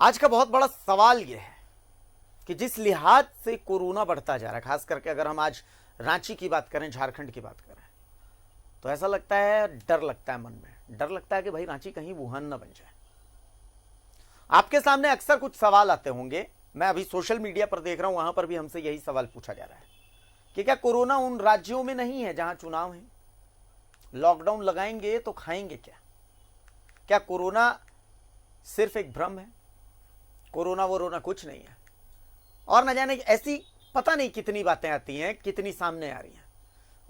आज का बहुत बड़ा सवाल यह है कि जिस लिहाज से कोरोना बढ़ता जा रहा है, खास करके अगर हम आज रांची की बात करें, झारखंड की बात करें, तो ऐसा लगता है, डर लगता है, मन में डर लगता है कि भाई रांची कहीं वुहान ना बन जाए। आपके सामने अक्सर कुछ सवाल आते होंगे, मैं अभी सोशल मीडिया पर देख रहा हूं, वहां पर भी हमसे यही सवाल पूछा जा रहा है कि क्या कोरोना उन राज्यों में नहीं है जहां चुनाव है? लॉकडाउन लगाएंगे तो खाएंगे क्या? क्या कोरोना सिर्फ एक भ्रम है? कोरोना वोरोना कुछ नहीं है। और न जाने ऐसी पता नहीं कितनी बातें आती हैं, कितनी सामने आ रही हैं।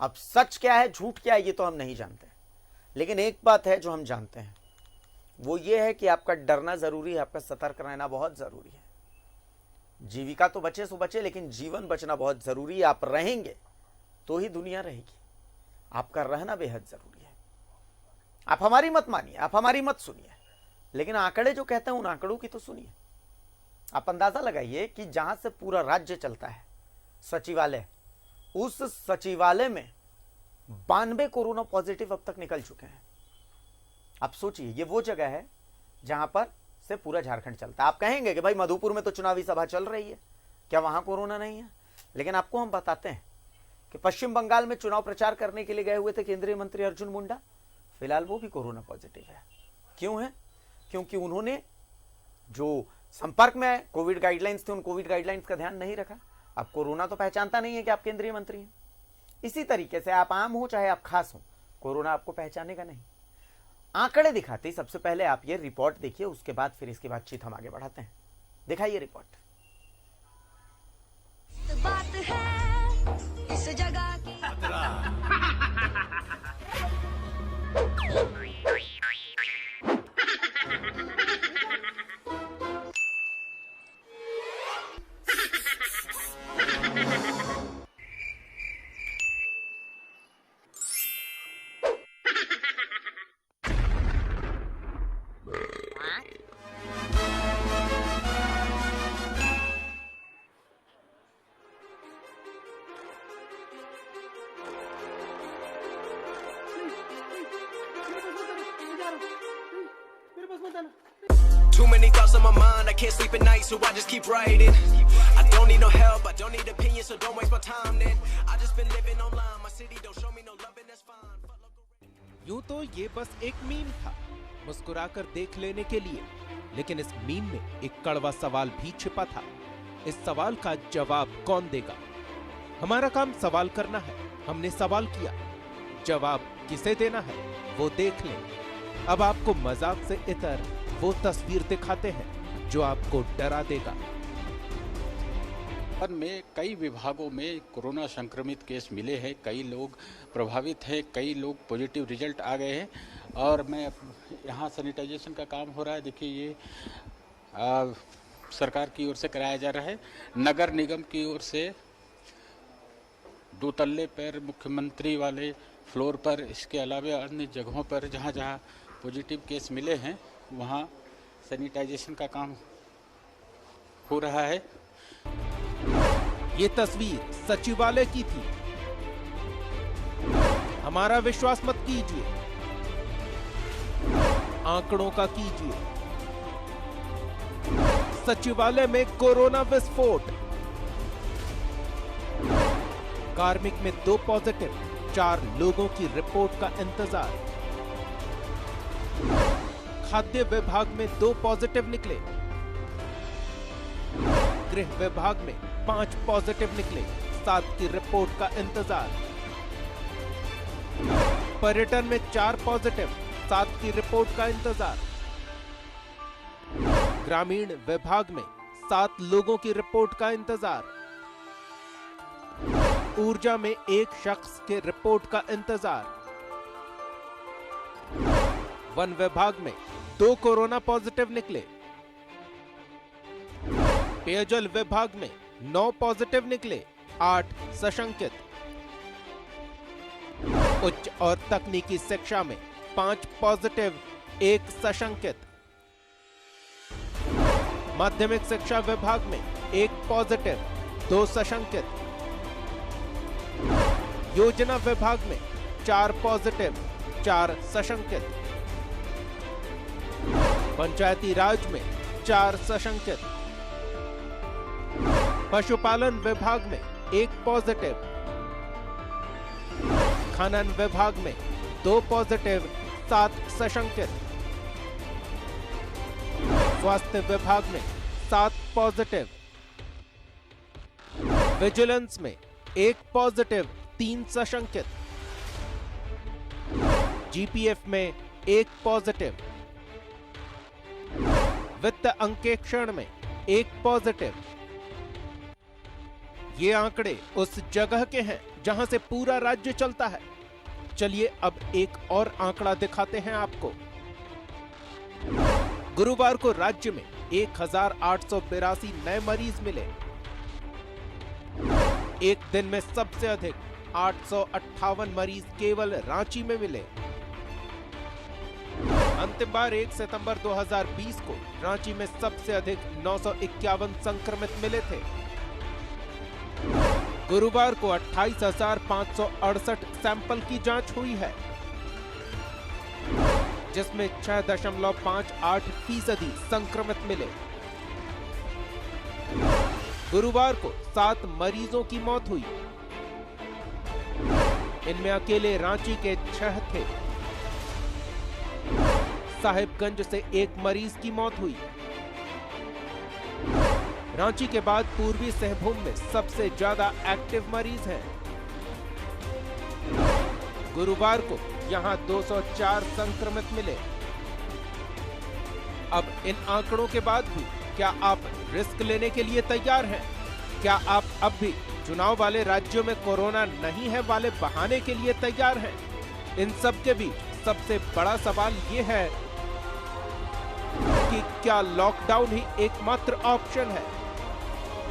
अब सच क्या है, झूठ क्या है, ये तो हम नहीं जानते, लेकिन एक बात है जो हम जानते हैं, वो ये है कि आपका डरना जरूरी है, आपका सतर्क रहना बहुत जरूरी है। जीविका तो बचे सो बचे, लेकिन जीवन बचना बहुत जरूरी है। आप रहेंगे तो ही दुनिया रहेगी, आपका रहना बेहद जरूरी है। आप हमारी मत मानिए, आप हमारी मत सुनिए, लेकिन आंकड़े जो कहते हैं उन आंकड़ों की तो सुनिए। आप अंदाजा लगाइए कि जहां से पूरा राज्य चलता है, सचिवालय, उस सचिवालय में 92 कोरोना पॉजिटिव अब तक निकल चुके हैं। आप सोचिए, ये वो जगह है जहां पर से पूरा झारखंड चलता है। आप कहेंगे कि भाई मधुपुर में तो चुनावी सभा चल रही है, क्या वहां कोरोना नहीं है? लेकिन आपको हम बताते हैं कि पश्चिम बंगाल में चुनाव प्रचार करने के लिए गए हुए थे केंद्रीय मंत्री अर्जुन मुंडा, फिलहाल वो भी कोरोना पॉजिटिव है। क्यों है? क्योंकि उन्होंने जो संपर्क में कोविड गाइडलाइंस थे, उन कोविड गाइडलाइंस का ध्यान नहीं रखा। अब कोरोना तो पहचानता नहीं है कि आप केंद्रीय मंत्री हैं। इसी तरीके से आप आम हो चाहे आप खास हो, कोरोना आपको पहचानेगा नहीं। आंकड़े दिखाते, सबसे पहले आप ये रिपोर्ट देखिए, उसके बाद फिर इसकी बातचीत हम आगे बढ़ाते हैं। दिखाइए रिपोर्ट। बात है इस जगह की। Too many thoughts on my mind, I can't sleep at night, so I just keep writing. I don't need no help, I don't need opinions, so don't waste my time then. I just been living online, my city don't show me no love and that's fine. यूं तो ये बस एक meme था, मुस्कुराकर देख लेने के लिए, लेकिन इस मीम में एक कड़वा सवाल भी छिपा था। इस सवाल का जवाब कौन देगा? हमारा काम सवाल करना है, हमने सवाल किया, जवाब किसे देना है वो देख लें। अब आपको मजाक से इतर वो तस्वीर दिखाते हैं जो आपको डरा देगा। में कई विभागों में कोरोना संक्रमित केस मिले हैं, कई लोग प्रभावित हैं, कई लोग पॉजिटिव रिजल्ट आ गए हैं और मैं यहाँ सैनिटाइजेशन का काम हो रहा है। देखिए ये सरकार की ओर से कराया जा रहा है, नगर निगम की ओर से 2 तल्ले पर मुख्यमंत्री वाले फ्लोर पर, इसके अलावा अन्य जगहों पर जहाँ जहाँ पॉजिटिव केस मिले हैं वहाँ सैनिटाइजेशन का काम हो रहा है। ये तस्वीर सचिवालय की थी। हमारा विश्वास मत कीजिए, आंकड़ों का कीजिए। सचिवालय में कोरोना विस्फोट, कार्मिक में 2 पॉजिटिव, 4 लोगों की रिपोर्ट का इंतजार। खाद्य विभाग में 2 पॉजिटिव निकले, गृह विभाग में 5 पॉजिटिव निकले, 7 की रिपोर्ट का इंतजार। पर्यटन में 4 पॉजिटिव, 7 की रिपोर्ट का इंतजार। ग्रामीण विभाग में 7 लोगों की रिपोर्ट का इंतजार। ऊर्जा में 1 शख्स के रिपोर्ट का इंतजार। वन विभाग में 2 कोरोना पॉजिटिव निकले। पेयजल विभाग में 9 पॉजिटिव निकले, 8 सशंकित। उच्च और तकनीकी शिक्षा में 5 पॉजिटिव, 1 सशंकित। माध्यमिक शिक्षा विभाग में 1 पॉजिटिव, 2 सशंकित। योजना विभाग में 4 पॉजिटिव, 4 सशंकित। पंचायती राज में 4 सशंकित। पशुपालन विभाग में 1 पॉजिटिव। खनन विभाग में 2 पॉजिटिव, 7 सशंकित। स्वास्थ्य विभाग में 7 पॉजिटिव। विजिलेंस में 1 पॉजिटिव, 3 सशंकित। जीपीएफ में 1 पॉजिटिव। वित्त अंकेक्षण में 1 पॉजिटिव। ये आंकड़े उस जगह के हैं जहां से पूरा राज्य चलता है। चलिए अब एक और आंकड़ा दिखाते हैं आपको। गुरुवार को राज्य में 1882 नए मरीज मिले। एक दिन में सबसे अधिक 858 मरीज केवल रांची में मिले। अंतिम बार 1 सितंबर 2020 को रांची में सबसे अधिक 951 संक्रमित मिले थे। गुरुवार को 28,568 सैंपल की जांच हुई है, जिसमें 6.58% संक्रमित मिले। गुरुवार को 7 मरीजों की मौत हुई। इनमें अकेले रांची के 6 थे। साहिबगंज से 1 मरीज की मौत हुई। रांची के बाद पूर्वी सिंहभूम में सबसे ज्यादा एक्टिव मरीज हैं। गुरुवार को यहां 204 संक्रमित मिले। अब इन आंकड़ों के बाद भी क्या आप रिस्क लेने के लिए तैयार हैं? क्या आप अब भी चुनाव वाले राज्यों में कोरोना नहीं है वाले बहाने के लिए तैयार हैं? इन सब के बीच सबसे बड़ा सवाल ये है कि क्या लॉकडाउन ही एकमात्र ऑप्शन है?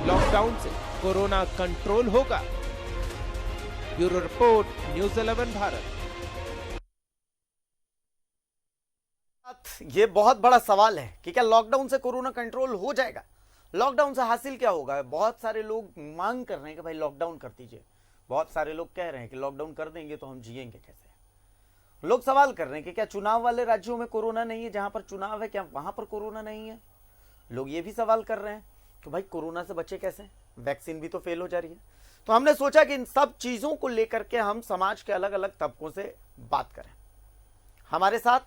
लॉकडाउन से कोरोना कंट्रोल होगा? Bureau report, news 11 Bharat. ये बहुत बड़ा सवाल है कि क्या लॉकडाउन से कोरोना कंट्रोल हो जाएगा? लॉकडाउन से हासिल क्या होगा? बहुत सारे लोग मांग कर रहे हैं कि भाई लॉकडाउन कर दीजिए। बहुत सारे लोग कह रहे हैं कि लॉकडाउन कर देंगे तो हम जिएंगे कैसे? लोग सवाल कर रहे हैं कि क्या चुनाव वाले राज्यों में कोरोना नहीं है, जहां पर चुनाव है क्या वहां पर कोरोना नहीं है? लोग ये भी सवाल कर रहे हैं कि भाई कोरोना से बचे कैसे? वैक्सीन भी तो फेल हो जा रही है। तो हमने सोचा कि इन सब चीजों को लेकर के हम समाज के अलग अलग तबकों से बात करें। हमारे साथ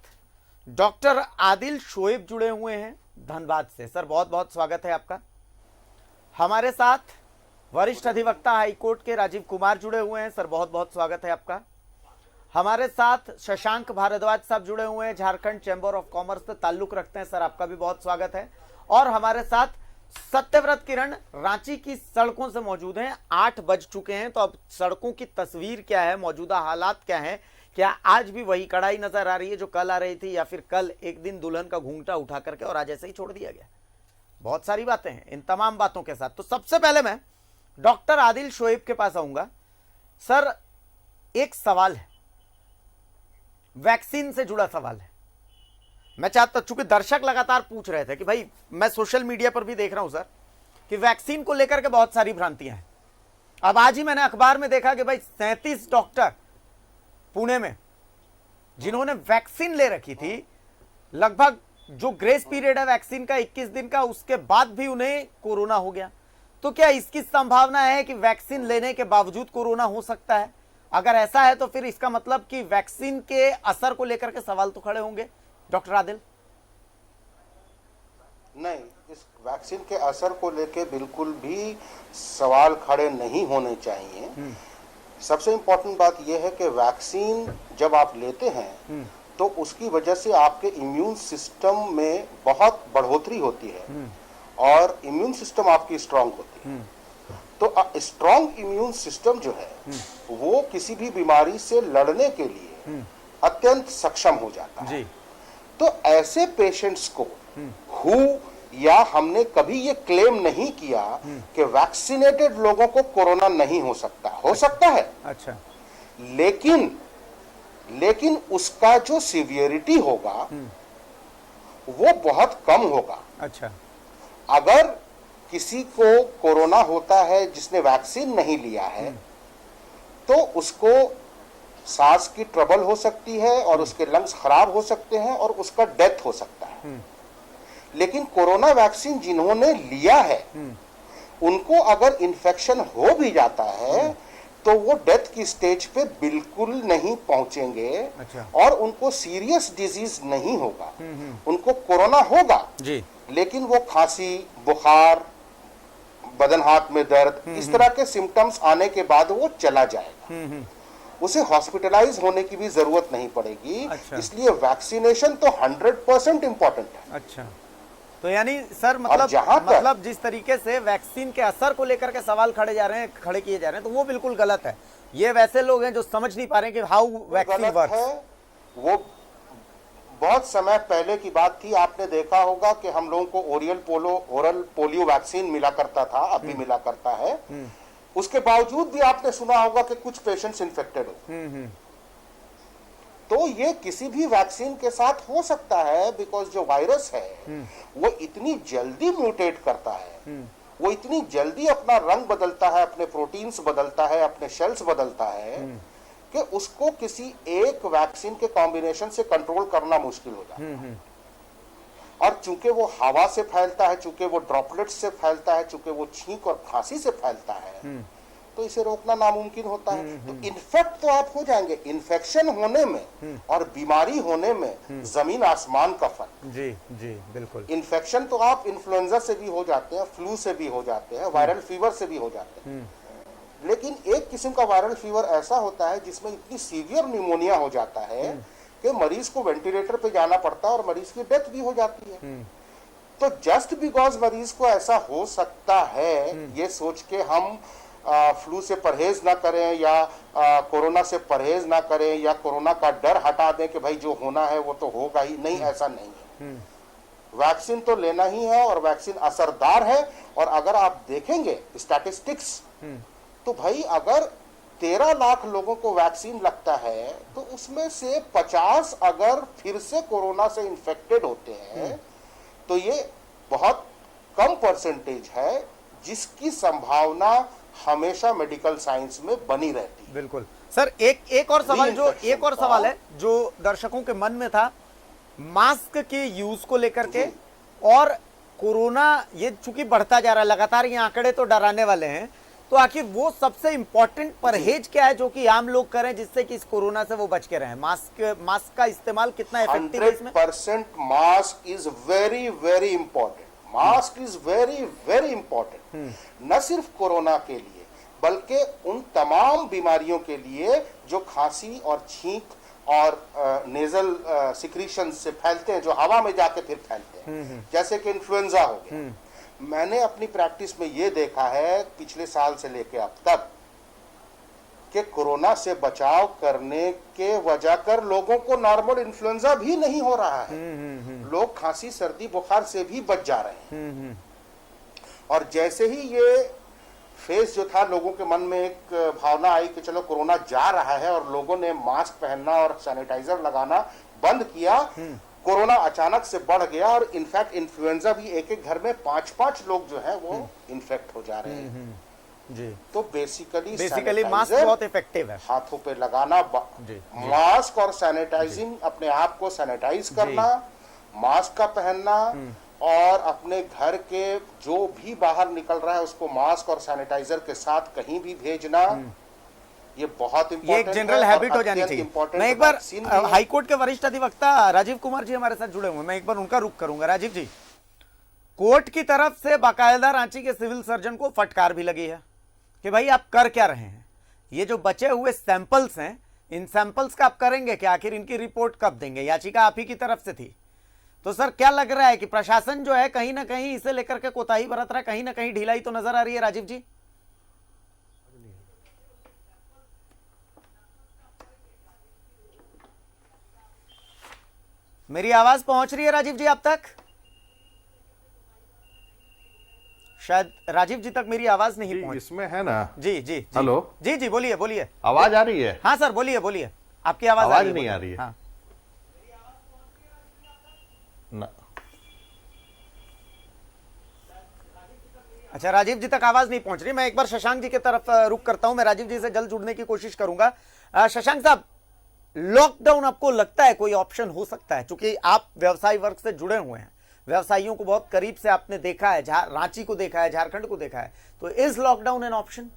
डॉक्टर आदिल शोएब जुड़े हुए हैं धनबाद से। सर बहुत बहुत स्वागत है आपका। हमारे साथ वरिष्ठ अधिवक्ता हाईकोर्ट के राजीव कुमार जुड़े हुए हैं। सर बहुत बहुत स्वागत है आपका। हमारे साथ शशांक भारद्वाज साहब जुड़े हुए हैं, झारखंड चैम्बर ऑफ कॉमर्स से ताल्लुक रखते हैं। सर आपका भी बहुत स्वागत है। और हमारे साथ सत्यव्रत किरण रांची की सड़कों से मौजूद हैं। 8 बज चुके हैं, तो अब सड़कों की तस्वीर क्या है, मौजूदा हालात क्या है? क्या आज भी वही कड़ाई नजर आ रही है जो कल आ रही थी, या फिर कल एक दिन दुल्हन का घूंघटा उठा करके और आज ऐसे ही छोड़ दिया गया? बहुत सारी बातें हैं इन तमाम बातों के साथ। तो सबसे पहले मैं डॉक्टर आदिल शोएब के पास आऊंगा। सर एक सवाल है, वैक्सीन से जुड़ा सवाल है। मैं चाहता, चूंकि दर्शक लगातार पूछ रहे थे कि भाई, मैं सोशल मीडिया पर भी देख रहा हूं सर कि वैक्सीन को लेकर के बहुत सारी भ्रांतियां हैं। अब आज ही मैंने अखबार में देखा कि भाई 37 डॉक्टर पुणे में जिन्होंने वैक्सीन ले रखी थी, लगभग जो ग्रेस पीरियड है वैक्सीन का 21 दिन का, उसके बाद भी उन्हें कोरोना हो गया। तो क्या इसकी संभावना है कि वैक्सीन लेने के बावजूद कोरोना हो सकता है? अगर ऐसा है तो फिर इसका मतलब कि वैक्सीन के असर को लेकर के सवाल तो खड़े होंगे। डॉक्टर आदिल? नहीं, इस वैक्सीन के असर को लेके बिल्कुल भी सवाल खड़े नहीं होने चाहिए। सबसे इम्पोर्टेंट बात यह है कि वैक्सीन जब आप लेते हैं तो उसकी वजह से आपके इम्यून सिस्टम में बहुत बढ़ोतरी होती है और इम्यून सिस्टम आपकी स्ट्रांग होती है। तो स्ट्रांग इम्यून सिस्टम जो है वो किसी भी बीमारी से लड़ने के लिए अत्यंत सक्षम हो जाता है। तो ऐसे पेशेंट्स को या हमने कभी ये क्लेम नहीं किया कि वैक्सीनेटेड लोगों को कोरोना नहीं हो सकता। हो सकता है, अच्छा, लेकिन उसका जो सीवियरिटी होगा वो बहुत कम होगा। अच्छा, अगर किसी को कोरोना होता है जिसने वैक्सीन नहीं लिया है तो उसको सांस की ट्रबल हो सकती है और उसके लंग्स खराब हो सकते हैं और उसका डेथ हो सकता है। लेकिन कोरोना वैक्सीन जिन्होंने लिया है उनको अगर इन्फेक्शन हो भी जाता है तो वो डेथ की स्टेज पे बिल्कुल नहीं पहुंचेंगे। अच्छा। और उनको सीरियस डिजीज नहीं होगा। उनको कोरोना होगा जी, लेकिन वो खांसी, बुखार, बदन हाथ में दर्द, इस तरह के सिम्टम्स आने के बाद वो चला जाएगा। उसे हॉस्पिटलाइज होने की भी जरूरत नहीं पड़ेगी। अच्छा। इसलिए वैक्सीनेशन तो 100% इंपॉर्टेंट है। अच्छा, तो यानी सर मतलब जिस तरीके से वैक्सीन के असर को लेकर के सवाल खड़े किए जा रहे हैं, तो वो बिल्कुल गलत है। ये वैसे लोग हैं जो समझ नहीं पा रहे हैं कि हाउ वैक्सीन वर्क्स है। वो बहुत समय पहले की बात थी। आपने देखा होगा कि हम लोगों को ओरल पोलियो वैक्सीन मिला करता था, अब भी मिला करता है। उसके बावजूद भी आपने सुना होगा कि कुछ पेशेंट्स इन्फेक्टेड हो। तो ये किसी भी वैक्सीन के साथ हो सकता है, बिकॉज जो वायरस है वो इतनी जल्दी म्यूटेट करता है, वो इतनी जल्दी अपना रंग बदलता है, अपने प्रोटीन्स बदलता है, अपने शेल्स बदलता है कि उसको किसी एक वैक्सीन के कॉम्बिनेशन से कंट्रोल करना मुश्किल हो जाता है। और चूंकि वो हवा से फैलता है, चूंकि वो ड्रॉपलेट्स से फैलता है, चूंकि वो छींक और खांसी से फैलता है, तो इसे रोकना नामुमकिन होता है। तो इन्फेक्ट तो आप हो जाएंगे। इन्फेक्शन होने में और बीमारी होने में जमीन आसमान का फर्क। जी जी बिल्कुल। इन्फेक्शन तो आप इन्फ्लुएंजा से भी हो जाते हैं, फ्लू से भी हो जाते हैं, वायरल फीवर से भी हो जाते हैं। लेकिन एक किस्म का वायरल फीवर ऐसा होता है जिसमें इतनी सीवियर निमोनिया हो जाता है कि मरीज को वेंटिलेटर पे जाना पड़ता है और मरीज की डेथ भी हो जाती है। तो जस्ट बिकॉज मरीज को ऐसा हो सकता है, ये सोच के हम फ्लू से परहेज ना करें या कोरोना से परहेज ना करें या कोरोना का डर हटा दें कि भाई जो होना है वो तो होगा ही नहीं, ऐसा नहीं है। वैक्सीन तो लेना ही है और वैक्सीन असरदार है। और अगर आप देखेंगे स्टैटिस्टिक्स, तो भाई अगर 13 लाख लोगों को वैक्सीन लगता है तो उसमें से 50 अगर फिर से कोरोना से इन्फेक्टेड होते हैं, तो ये बहुत कम परसेंटेज है जिसकी संभावना हमेशा मेडिकल साइंस में बनी रहती है। बिल्कुल सर। एक और सवाल है जो दर्शकों के मन में था, मास्क के यूज को लेकर के। और कोरोना ये चूंकि बढ़ता जा रहा है लगातार, ये आंकड़े तो डराने वाले हैं, तो आखिर वो सबसे इंपॉर्टेंट परहेज क्या है जो कि आम लोग करें जिससे कि इस कोरोना से वो बच के रहें? मास्क का इस्तेमाल कितना इफेक्टिव है इसमें? 100% mask is very very important. Mask is very very important, न सिर्फ कोरोना के लिए बल्कि उन तमाम बीमारियों के लिए जो खांसी और छींक और नेजल सिक्रीशन से फैलते हैं, जो हवा में जाके फिर फैलते हैं, जैसे कि इन्फ्लुएंजा हो गया। मैंने अपनी प्रैक्टिस में ये देखा है पिछले साल से लेके अब तक कि कोरोना से बचाव करने के वजह कर लोगों को नॉर्मल इन्फ्लुएंजा भी नहीं हो रहा है। लोग खांसी, सर्दी, बुखार से भी बच जा रहे हैं। और जैसे ही ये फेस जो था, लोगों के मन में एक भावना आई कि चलो कोरोना जा रहा है और लोगों ने मास्क पहनना और सैनिटाइजर लगाना बंद किया, कोरोना अचानक से बढ़ गया। और इनफैक्ट इन्फ्लुएंजा भी एक एक घर में 5-5 लोग जो है वो इन्फेक्ट हो जा रहे हैं। जी। तो बेसिकली मास्क बहुत इफेक्टिव है। हाथों पे लगाना, मास्क और सैनिटाइजिंग, अपने आप को सैनिटाइज करना, मास्क का पहनना, और अपने घर के जो भी बाहर निकल रहा है उसको मास्क और सैनिटाइजर के साथ कहीं भी भेजना, ये बहुत ये एक जनरल हैबिट हो जानी चाहिए। मैं एक बार हाईकोर्ट के वरिष्ठ अधिवक्ता राजीव कुमार जी हमारे साथ जुड़े हुए, मैं एक बार उनका रुख करूंगा। राजीव जी, कोर्ट की तरफ से बाकायदा रांची के सिविल सर्जन को फटकार भी लगी है कि भाई आप कर क्या रहे हैं? ये जो बचे हुए सैंपल्स हैं, इन सैंपल्स का आप करेंगे क्या? आखिर इनकी रिपोर्ट कब देंगे? याचिका आप ही की तरफ से थी। तो सर क्या लग रहा है कि प्रशासन जो है कहीं ना कहीं इसे लेकर के कोताही बरत रहा है, कहीं ना कहीं ढिलाई तो नजर आ रही है? राजीव जी, मेरी आवाज पहुंच रही है राजीव जी आप तक? शायद राजीव जी तक मेरी आवाज नहीं पहुंच। इसमें है ना। जी जी हेलो। जी जी बोलिए बोलिए। आवाज आ रही है? हाँ सर बोलिए बोलिए, आपकी आवाज नहीं आ रही है। हाँ। ना। अच्छा, राजीव जी तक आवाज नहीं पहुंच रही। मैं एक बार शशांक जी की तरफ रुक करता हूं, मैं राजीव जी से जल्द जुड़ने की कोशिश करूंगा। शशांक साहब, लॉकडाउन आपको लगता है कोई ऑप्शन हो सकता है? क्योंकि आप व्यवसाय वर्ग से जुड़े हुए हैं, व्यवसायियों को बहुत करीब से आपने देखा है, रांची को देखा है, झारखंड को देखा है, तो इज लॉकडाउन एन ऑप्शन?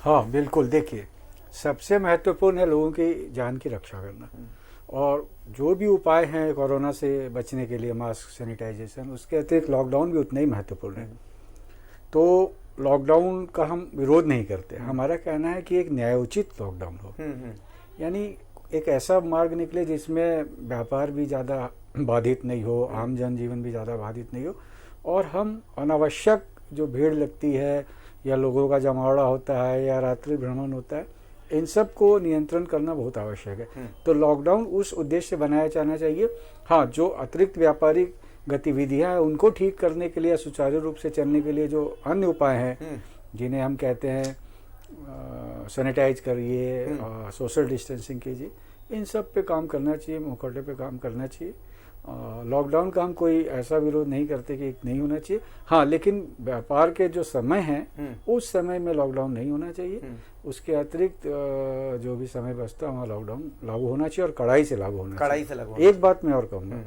हाँ बिल्कुल। देखिए, सबसे महत्वपूर्ण है लोगों की जान की रक्षा करना, और जो भी उपाय हैं कोरोना से बचने के लिए, मास्क, सैनिटाइजेशन, उसके अतिरिक्त लॉकडाउन भी उतना ही महत्वपूर्ण है। तो लॉकडाउन का हम विरोध नहीं करते, हमारा कहना है कि एक न्यायोचित लॉकडाउन हो, यानी एक ऐसा मार्ग निकले जिसमें व्यापार भी ज़्यादा बाधित नहीं हो, आम जनजीवन भी ज़्यादा बाधित नहीं हो, और हम अनावश्यक जो भीड़ लगती है या लोगों का जमावड़ा होता है या रात्रि भ्रमण होता है, इन सब को नियंत्रण करना बहुत आवश्यक है। तो लॉकडाउन उस उद्देश्य से बनाया जाना चाहिए। हाँ, जो अतिरिक्त व्यापारिक गतिविधियां हैं उनको ठीक करने के लिए, सुचारू रूप से चलने के लिए जो अन्य उपाय हैं, जिन्हें हम कहते हैं सैनिटाइज करिए, सोशल डिस्टेंसिंग कीजिए, इन सब पे काम करना चाहिए, मुखौटे पे काम करना चाहिए। लॉकडाउन का हम कोई ऐसा विरोध नहीं करते कि नहीं होना चाहिए। हाँ, लेकिन व्यापार के जो समय है उस समय में लॉकडाउन नहीं होना चाहिए। उसके अतिरिक्त जो भी समय बचता है वहाँ लॉकडाउन लागू होना चाहिए, और कड़ाई से लागू होना चाहिए। एक बात मैं और कहूँगा,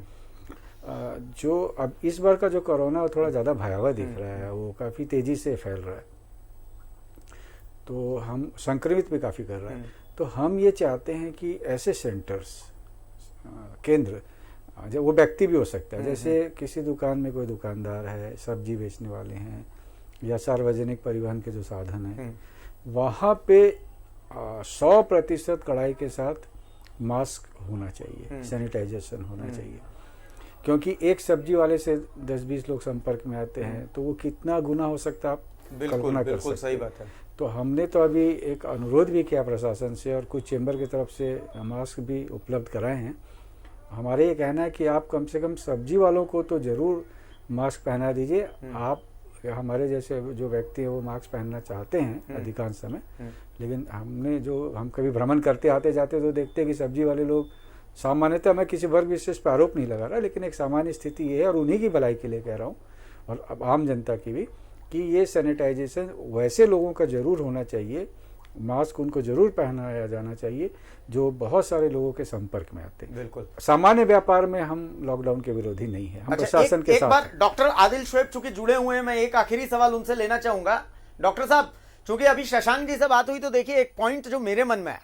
जो अब इस बार का जो कोरोना थोड़ा ज़्यादा भयावह दिख रहा है, वो काफ़ी तेज़ी से फैल रहा है, तो हम संक्रमित भी काफ़ी कर रहा है। तो हम ये चाहते हैं कि ऐसे सेंटर्स, केंद्र, जब वो व्यक्ति भी हो सकता है, जैसे किसी दुकान में कोई दुकानदार है, सब्जी बेचने वाले हैं, या सार्वजनिक परिवहन के जो साधन हैं, वहाँ पे 100% कड़ाई के साथ मास्क होना चाहिए, सैनिटाइजेशन होना चाहिए। क्योंकि एक सब्जी वाले से 10-20 लोग संपर्क में आते हैं, तो वो कितना गुना हो सकता है, आप कल्पना कर सकते हैं। सही बात है। तो हमने तो अभी एक अनुरोध भी किया प्रशासन से, और कुछ चेंबर की तरफ से मास्क भी उपलब्ध कराए हैं। हमारे ये कहना है कि आप कम से कम सब्जी वालों को तो ज़रूर मास्क पहना दीजिए। आप हमारे जैसे जो व्यक्ति हैं वो मास्क पहनना चाहते हैं अधिकांश समय, लेकिन हम कभी भ्रमण करते आते जाते तो देखते हैं कि सब्जी वाले लोग, सामान्यतः मैं किसी वर्ग विशेष पर आरोप नहीं लगा रहा, लेकिन एक सामान्य स्थिति ये है, और उन्हीं की भलाई के लिए कह रहा हूँ, और अब आम जनता की भी, कि ये सैनिटाइजेशन वैसे लोगों का जरूर होना चाहिए, मास्क उनको जरूर पहनाया जाना चाहिए जो बहुत सारे लोगों के संपर्क में आते हैं। बिल्कुल। सामान्य व्यापार में हम लॉकडाउन के विरोधी नहीं है, हम प्रशासन के साथ। एक बार डॉक्टर आदिल शोएब चूंकि जुड़े हुए हैं, मैं एक आखिरी सवाल उनसे लेना चाहूंगा। डॉक्टर साहब, चूंकि अभी शशांक जी से बात हुई, तो देखिए एक पॉइंट जो मेरे मन में है,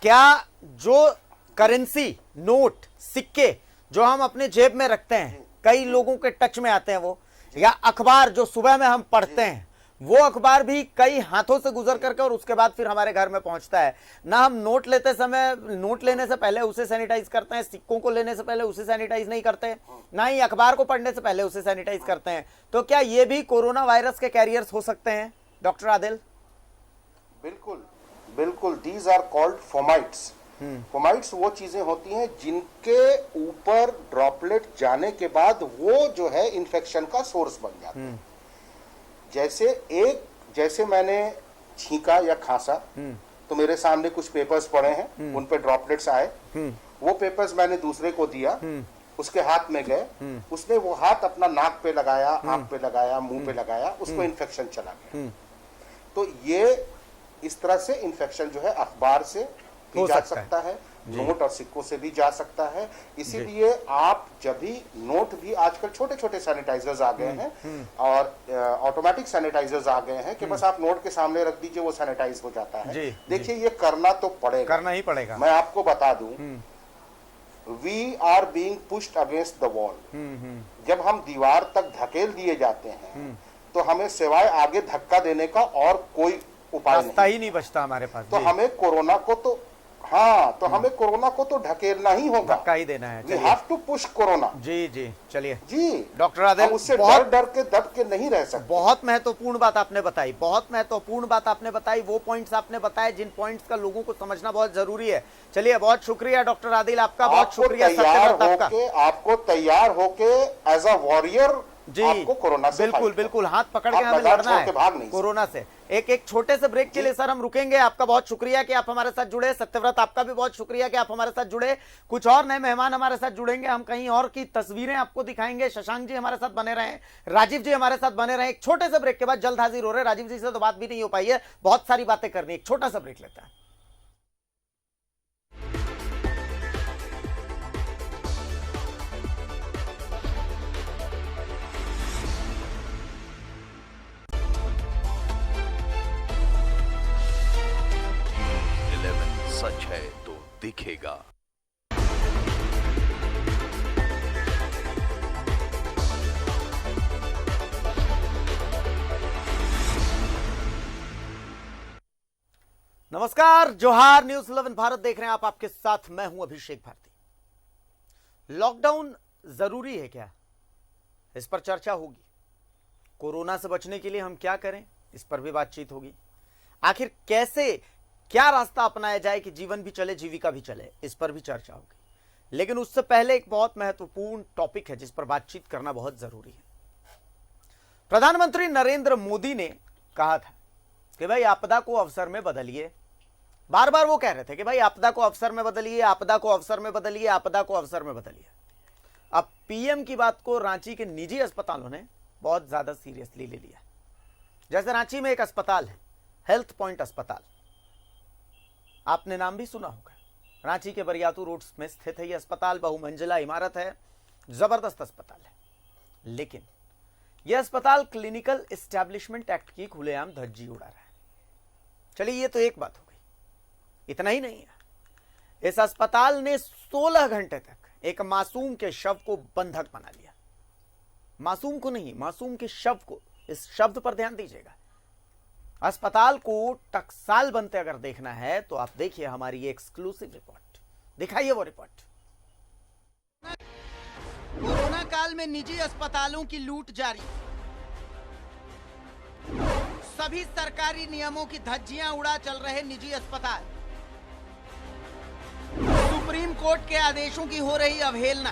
क्या जो करेंसी, नोट, सिक्के जो हम अपने जेब में रखते हैं, कई लोगों के टच में आते हैं वो, या अखबार जो सुबह में हम पढ़ते हैं, वो अखबार भी कई हाथों से गुजर करके और उसके बाद फिर हमारे घर में पहुंचता है। ना हम नोट लेते समय, नोट लेने से पहले उसे सैनिटाइज करते हैं, सिक्कों को लेने से पहले उसे सैनिटाइज नहीं करते, ना ही अखबार को पढ़ने से पहले उसे सैनिटाइज करते हैं। तो क्या ये भी कोरोना वायरस के कैरियर्स हो सकते हैं डॉक्टर आदिल? बिल्कुल बिल्कुल। These are called fomites. Fomites वो चीजें होती हैं जिनके ऊपर ड्रॉपलेट जाने के बाद वो जो है इन्फेक्शन का सोर्स बन जाते हैं। जैसे मैंने छींका या खांसा, तो मेरे सामने कुछ पेपर्स पड़े हैं, उन पे ड्रॉपलेट्स आए, वो पेपर्स मैंने दूसरे को दिया, उसके हाथ में गए, उसने वो हाथ अपना नाक पे लगाया, आंख पे लगाया, मुंह पे लगाया, उसको इन्फेक्शन चला गया। तो ये इस तरह से इन्फेक्शन जो है अखबार से भी जा सकता है, नोट और सिक्कों से भी जा सकता है। इसीलिए आप जब भी नोट भी, आजकल छोटे छोटे सैनिटाइजर्स आ गए हैं और ऑटोमेटिक सैनिटाइजर्स आ गए हैं कि बस आप नोट के सामने रख दीजिए, वो सैनिटाइज हो जाता है। देखिए ये करना तो पड़ेगा, करना ही पड़ेगा। मैं आपको बता दूं, we are being pushed against the wall. जब हम दीवार तक धकेल दिए जाते हैं तो हमें सिवाय आगे धक्का देने का और कोई उपाय नहीं बचता हमारे पास। तो हमें कोरोना को तो हमें कोरोना को तो ढकेलना ही होगा, धक्का ही देना है। We have to push corona. जी चलिए जी डॉक्टर आदिल, उससे डर के दब के नहीं रह सकते। बहुत महत्वपूर्ण बात आपने बताई, बहुत महत्वपूर्ण बात आपने बताई, वो पॉइंट्स आपने बताए जिन पॉइंट्स का लोगों को समझना बहुत जरूरी है। चलिए बहुत शुक्रिया डॉक्टर आदिल, आपका बहुत शुक्रिया। आपको तैयार होके एज अ वॉरियर जी, आपको कोरोना से बिल्कुल हाथ पकड़ के हमें लड़ना है कोरोना से। एक छोटे से ब्रेक के लिए सर हम रुकेंगे। आपका बहुत शुक्रिया कि आप हमारे साथ जुड़े। सत्यव्रत, आपका भी बहुत शुक्रिया कि आप हमारे साथ जुड़े। कुछ और नए मेहमान हमारे साथ जुड़ेंगे, हम कहीं और की तस्वीरें आपको दिखाएंगे। शशांक जी हमारे साथ बने रहे, राजीव जी हमारे साथ बने रहे। एक छोटे से ब्रेक के बाद जल्द हाजिर हो रहे। राजीव जी से तो बात भी नहीं हो पाई है, बहुत सारी बातें करनी। एक छोटा सा ब्रेक लेते हैं। दिखेगा। नमस्कार, जोहार। न्यूज 11 भारत देख रहे हैं आप। आपके साथ मैं हूं अभिषेक भारती। लॉकडाउन जरूरी है क्या, इस पर चर्चा होगी। कोरोना से बचने के लिए हम क्या करें, इस पर भी बातचीत होगी। आखिर कैसे, क्या रास्ता अपनाया जाए कि जीवन भी चले, जीविका भी चले, इस पर भी चर्चा होगी। लेकिन उससे पहले एक बहुत महत्वपूर्ण टॉपिक है जिस पर बातचीत करना बहुत जरूरी है। प्रधानमंत्री नरेंद्र मोदी ने कहा था कि भाई आपदा को अवसर में बदलिए। बार बार वो कह रहे थे कि भाई आपदा को अवसर में बदलिए, आपदा को अवसर में बदलिए, आपदा को अवसर में बदलिए। अब पीएम की बात को रांची के निजी अस्पतालों ने बहुत ज्यादा सीरियसली ले लिया। जैसे रांची में एक अस्पताल है, हेल्थ पॉइंट अस्पताल, आपने नाम भी सुना होगा। रांची के बरियातू रोड में स्थित है यह अस्पताल। बहुमंजिला इमारत है, जबरदस्त अस्पताल है। लेकिन यह अस्पताल क्लिनिकल एस्टैब्लिशमेंट एक्ट की खुलेआम धज्जी उड़ा रहा है। चलिए, ये तो एक बात हो गई। इतना ही नहीं है, इस अस्पताल ने 16 घंटे तक एक मासूम के शव को बंधक बना लिया। मासूम को नहीं, मासूम के शव को। इस शब्द पर ध्यान दीजिएगा। अस्पताल को टकसाल बनते अगर देखना है तो आप देखिए हमारी ये एक्सक्लूसिव रिपोर्ट। दिखाइए वो रिपोर्ट। कोरोना काल में निजी अस्पतालों की लूट जारी। सभी सरकारी नियमों की धज्जियां उड़ा चल रहे निजी अस्पताल। सुप्रीम कोर्ट के आदेशों की हो रही अवहेलना।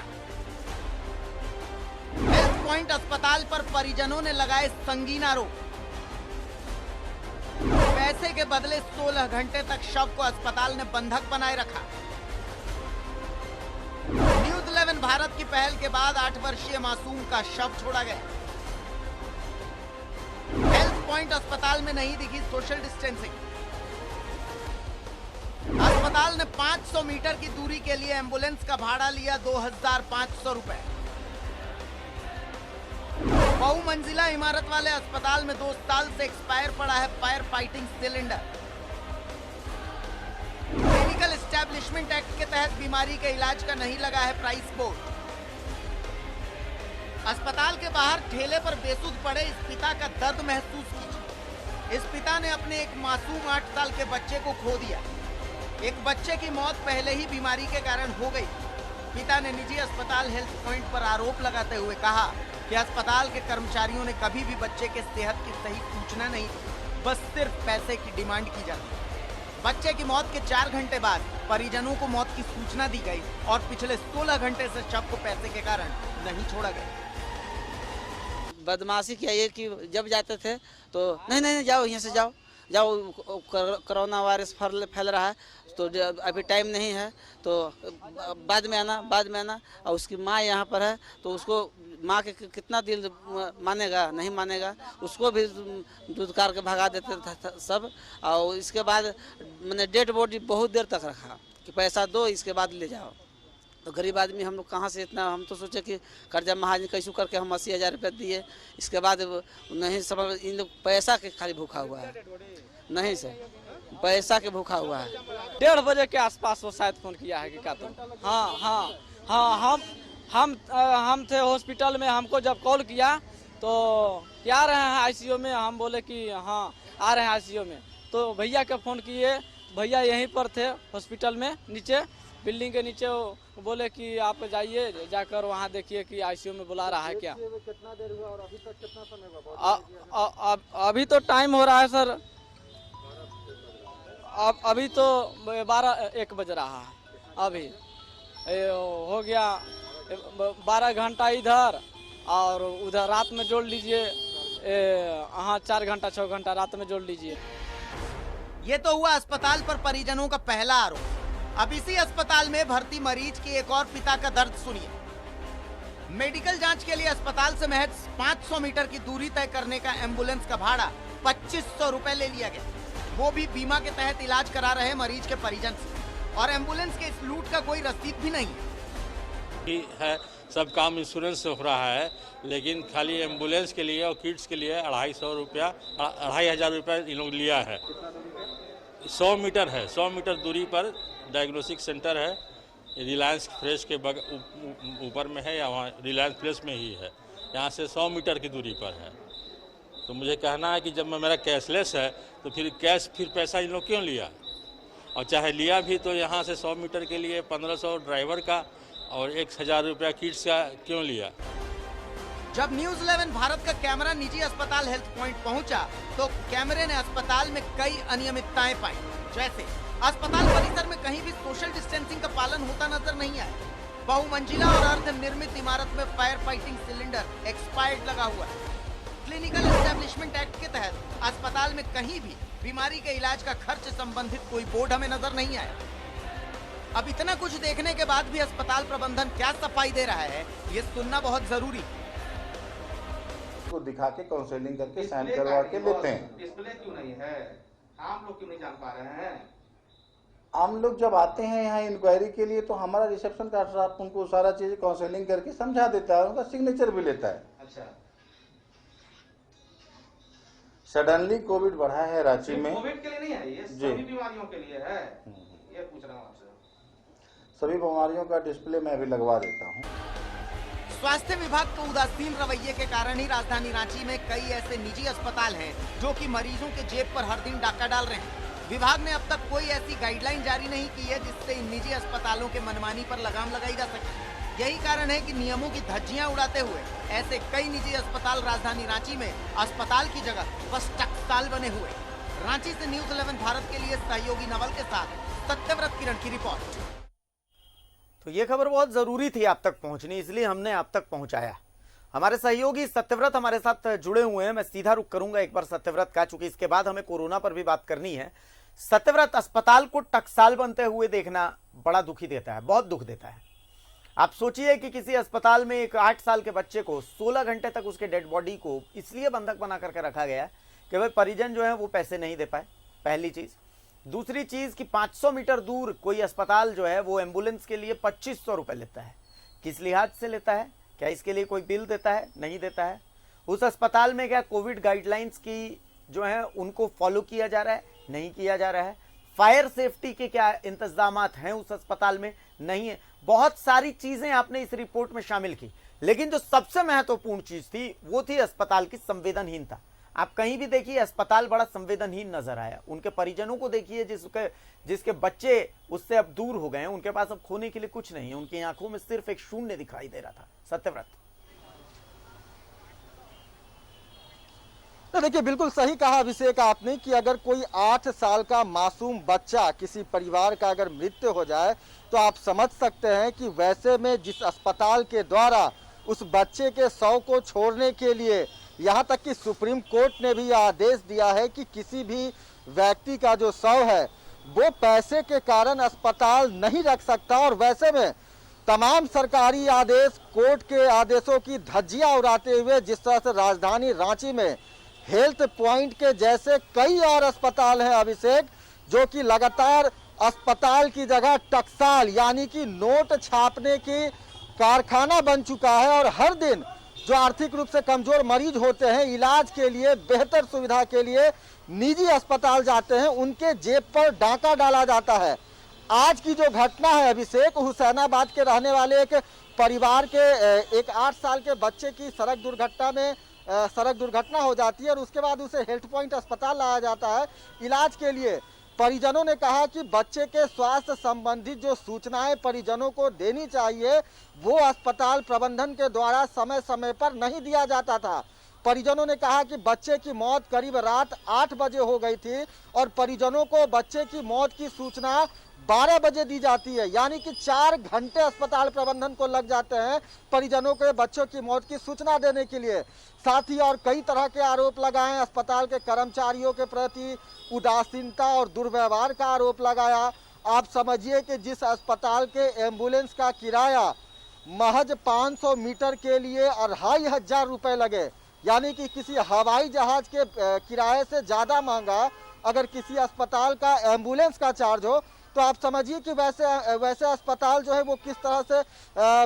हेल्थ पॉइंट अस्पताल पर परिजनों ने लगाए संगीन आरोप। पैसे के बदले 16 घंटे तक शव को अस्पताल ने बंधक बनाए रखा। न्यूज 11 भारत की पहल के बाद 8 वर्षीय मासूम का शव छोड़ा गया। हेल्थ पॉइंट अस्पताल में नहीं दिखी सोशल डिस्टेंसिंग। अस्पताल ने 500 मीटर की दूरी के लिए एम्बुलेंस का भाड़ा लिया 2500 रुपए। बहुमंजिला इमारत वाले अस्पताल में 2 साल से एक्सपायर पड़ा है fire fighting cylinder. Clinical establishment act के तहत बीमारी के इलाज का नहीं लगा है प्राइस बोर्ड। अस्पताल के बाहर ठेले पर बेसुध पड़े इस पिता का दर्द महसूस कीजिए। इस पिता ने अपने एक मासूम 8 साल के बच्चे को खो दिया। एक बच्चे की मौत पहले ही बीमारी के कारण हो गई। पिता ने निजी अस्पताल हेल्थ पॉइंट पर आरोप लगाते हुए कहा कि अस्पताल के कर्मचारियों ने कभी भी बच्चे के सेहत की सही सूचना नहीं, बस सिर्फ पैसे की डिमांड की जाती। बच्चे की मौत के 4 घंटे बाद परिजनों को मौत की सूचना दी गई और पिछले 16 घंटे से शव को पैसे के कारण नहीं छोड़ा गया। बदमाशी किया ये कि जब जाते थे तो नहीं जाओ, यहाँ से जाओ, कोरोना वायरस फैल रहा है तो अभी टाइम नहीं है तो बाद में आना। और उसकी माँ यहाँ पर है तो उसको माँ के कितना दिल मानेगा, नहीं मानेगा। उसको भी दूधकार के भगा देते थे सब। और इसके बाद मैंने डेड बॉडी बहुत देर तक रखा कि पैसा दो, इसके बाद ले जाओ। तो गरीब आदमी हम लोग कहाँ से इतना, हम तो सोचे कि कर्जा महाजन कैसू करके हम 80,000 रुपये दिए। इसके बाद नहीं समझ, इन लोग पैसा के खाली भूखा हुआ है। नहीं सर, पैसा के भूखा हुआ है। 1:30 बजे के आसपास वो शायद फोन किया है कि क्या तुम? हाँ, हम थे हॉस्पिटल में। हमको जब कॉल किया तो क्या आ रहे हैं आईसीयू में, हम बोले कि हाँ आ रहे हैं आईसीयू में। तो भैया के फ़ोन किए, भैया यहीं पर थे हॉस्पिटल में, नीचे बिल्डिंग के नीचे। वो बोले कि आप जाइए, जाकर वहाँ देखिए कि आईसीयू में बुला रहा है क्या। कितना देर हुआ और अभी तक कितना समय हुआ? अभी तो टाइम हो रहा है सर, अभी तो 12-1 बज रहा है। अभी हो गया 12 घंटा इधर और उधर रात में जोड़ लीजिए, हाँ 4 घंटा 6 घंटा रात में जोड़ लीजिए। ये तो हुआ अस्पताल पर परिजनों का पहला आरोप। अब इसी अस्पताल में भर्ती मरीज के एक और पिता का दर्द सुनिए। मेडिकल जांच के लिए अस्पताल से महज 500 मीटर की दूरी तय करने का एम्बुलेंस का भाड़ा 2500 रुपए ले लिया गया, वो भी बीमा के तहत इलाज करा रहे मरीज के परिजन से। और एम्बुलेंस के इस लूट का कोई रसीद भी नहीं है। सब काम इंश्योरेंस से हो रहा है, लेकिन खाली एम्बुलेंस के लिए और किट्स के लिए 2,500 रुपया, 2,500 रुपया इन लोग लिया है। 100 मीटर है, 100 मीटर दूरी पर डायग्नोस्टिक सेंटर है। रिलायंस फ्रेश के ऊपर में है या वहाँ रिलायंस फ्रेश में ही है, यहाँ से 100 मीटर की दूरी पर है। तो मुझे कहना है कि जब मेरा कैशलेस है तो फिर पैसा इन लोग क्यों लिया, और चाहे लिया भी तो यहाँ से 100 मीटर के लिए 1500 ड्राइवर का और 1000 रुपया किट्स का क्यों लिया। जब न्यूज 11 भारत का कैमरा निजी अस्पताल हेल्थ पॉइंट पहुंचा तो कैमरे ने अस्पताल में कई अनियमितताएं पाई। जैसे अस्पताल परिसर में कहीं भी सोशल डिस्टेंसिंग का पालन होता नजर नहीं आया। बहुमंजिला और अर्ध निर्मित इमारत में फायर फाइटिंग सिलेंडर एक्सपायर्ड लगा हुआ है। क्लिनिकल एस्टेब्लिशमेंट एक्ट के तहत अस्पताल में कहीं भी बीमारी के इलाज का खर्च संबंधित कोई बोर्ड हमें नजर नहीं आया। अब इतना कुछ देखने के बाद भी अस्पताल प्रबंधन क्या सफाई दे रहा है, ये सुनना बहुत जरूरी है। को दिखा के काउंसलिंग करके साइन करवा के लेते हैं। डिस्प्ले क्यों नहीं है, आम लोग क्यों नहीं जान पा रहे हैं? आम लोग जब आते हैं यहाँ इंक्वायरी के लिए तो हमारा रिसेप्शन का स्टाफ उनको सारा चीज काउंसलिंग करके समझा देता है, उनका सिग्नेचर भी लेता है। अच्छा, सडनली कोविड बढ़ा है रांची में। कोविड के लिए नहीं है, ये सभी बीमारियों के लिए है, ये पूछ रहा हूँ आपसे। सभी बीमारियों का डिस्प्ले मैं भी लगवा देता हूँ। स्वास्थ्य विभाग के उदासीन रवैये के कारण ही राजधानी रांची में कई ऐसे निजी अस्पताल हैं जो कि मरीजों के जेब पर हर दिन डाका डाल रहे हैं। विभाग ने अब तक कोई ऐसी गाइडलाइन जारी नहीं की है जिससे इन निजी अस्पतालों के मनमानी पर लगाम लगाई जा सके। यही कारण है कि नियमों की धज्जियां उड़ाते हुए ऐसे कई निजी अस्पताल राजधानी रांची में अस्पताल की जगह बस टकसाल बने हुए। रांची से न्यूज 11 भारत के लिए सहयोगी नवल के साथ सत्यव्रत किरण की रिपोर्ट। तो ये खबर बहुत जरूरी थी आप तक पहुंचनी, इसलिए हमने आप तक पहुंचाया। हमारे सहयोगी सत्यव्रत हमारे साथ जुड़े हुए हैं। मैं सीधा रुख करूंगा एक बार सत्यव्रत का, चूंकि इसके बाद हमें कोरोना पर भी बात करनी है। सत्यव्रत, अस्पताल को टकसाल बनते हुए देखना बड़ा दुखी देता है, बहुत दुख देता है। आप सोचिए कि किसी अस्पताल में एक 8 साल के बच्चे को 16 घंटे तक उसके डेड बॉडी को इसलिए बंधक बना करके रखा गया कि भाई परिजन जो है वो पैसे नहीं दे पाए, पहली चीज। दूसरी चीज कि 500 मीटर दूर कोई अस्पताल जो है वो एम्बुलेंस के लिए 2500 रुपए लेता है। किस लिहाज से लेता है? क्या इसके लिए कोई बिल देता है? नहीं देता है। उस अस्पताल में क्या कोविड गाइडलाइंस की जो है उनको फॉलो किया जा रहा है? नहीं किया जा रहा है। फायर सेफ्टी के क्या इंतजामात हैं उस अस्पताल में? नहीं है। बहुत सारी चीजें आपने इस रिपोर्ट में शामिल की, लेकिन जो सबसे महत्वपूर्ण चीज थी वो थी अस्पताल की संवेदनहीनता। आप कहीं भी देखिए अस्पताल बड़ा संवेदनहीन नजर आया। उनके परिजनों को देखिए जिसके बच्चे उससे अब दूर हो गए हैं, उनके पास अब खोने के लिए कुछ नहीं है, उनकी आंखों में सिर्फ एक शून्य दिखाई दे रहा था। सत्यव्रत, तो देखिए बिल्कुल सही कहा अभिषेक आपने कि अगर कोई 8 साल का मासूम बच्चा किसी परिवार का अगर मृत्यु हो जाए तो आप समझ सकते हैं कि वैसे में जिस अस्पताल के द्वारा उस बच्चे के शव को छोड़ने के लिए यहाँ तक कि सुप्रीम कोर्ट ने भी आदेश दिया है कि किसी भी व्यक्ति का जो शव है वो पैसे के कारण अस्पताल नहीं रख सकता। और वैसे में तमाम सरकारी आदेश, कोर्ट के आदेशों की धज्जियां उड़ाते हुए जिस तरह से राजधानी रांची में हेल्थ पॉइंट के जैसे कई और अस्पताल हैं अभिषेक, जो कि लगातार अस्पताल की जगह टकसाल यानी कि नोट छापने की कारखाना बन चुका है। और हर दिन जो आर्थिक रूप से कमजोर मरीज होते हैं, इलाज के लिए, बेहतर सुविधा के लिए निजी अस्पताल जाते हैं, उनके जेब पर डाका डाला जाता है। आज की जो घटना है अभिषेक, हुसैनाबाद के रहने वाले एक परिवार के एक 8 साल के बच्चे की सड़क दुर्घटना हो जाती है और उसके बाद उसे हेल्थ पॉइंट अस्पताल लाया जाता है इलाज के लिए। परिजनों ने कहा कि बच्चे के स्वास्थ्य संबंधित जो सूचनाएं परिजनों को देनी चाहिए वो अस्पताल प्रबंधन के द्वारा समय समय पर नहीं दिया जाता था। परिजनों ने कहा कि बच्चे की मौत करीब रात 8 बजे हो गई थी और परिजनों को बच्चे की मौत की सूचना 12 बजे दी जाती है, यानी कि 4 घंटे अस्पताल प्रबंधन को लग जाते हैं परिजनों के बच्चों की मौत की सूचना देने के लिए। साथ ही और कई तरह के आरोप लगाए, अस्पताल के कर्मचारियों के प्रति उदासीनता और दुर्व्यवहार का आरोप लगाया। आप समझिए कि जिस अस्पताल के एम्बुलेंस का किराया महज 500 मीटर के लिए 2500 रुपये लगे, यानी कि किसी हवाई जहाज के किराए से ज़्यादा महंगा अगर किसी अस्पताल का एम्बुलेंस का चार्ज हो, तो आप समझिए कि वैसे अस्पताल जो है वो किस तरह से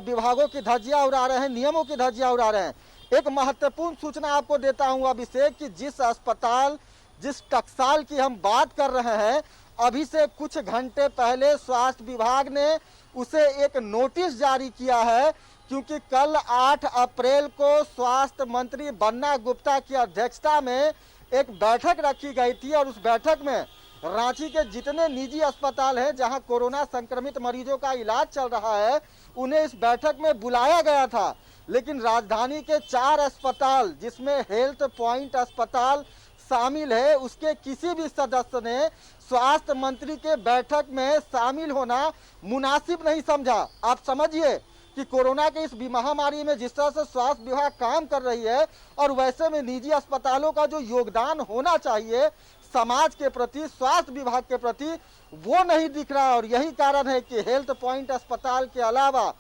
विभागों की धज्जियां उड़ा रहे हैं, नियमों की धज्जियां उड़ा रहे हैं। एक महत्वपूर्ण सूचना आपको देता हूं अभिषेक कि जिस टकसाल की हम बात कर रहे हैं, अभी से कुछ घंटे पहले स्वास्थ्य विभाग ने उसे एक नोटिस जारी किया है, क्योंकि कल 8 अप्रैल को स्वास्थ्य मंत्री बन्ना गुप्ता की अध्यक्षता में एक बैठक रखी गई थी और उस बैठक में रांची के जितने निजी अस्पताल हैं जहां कोरोना संक्रमित मरीजों का इलाज चल रहा है, उन्हें इस बैठक में बुलाया गया था। लेकिन राजधानी के 4 अस्पताल, जिसमें हेल्थ पॉइंट अस्पताल शामिल है, उसके किसी भी सदस्य ने स्वास्थ्य मंत्री के बैठक में शामिल होना मुनासिब नहीं समझा। आप समझिए कि कोरोना के इस महामारी में जिस तरह से स्वास्थ्य विभाग काम कर रही है और वैसे में निजी अस्पतालों का जो योगदान होना चाहिए समाज के प्रति, स्वास्थ्य विभाग के प्रति, वो नहीं दिख रहा। और यही कारण है कि हेल्थ पॉइंट अस्पताल के अलावा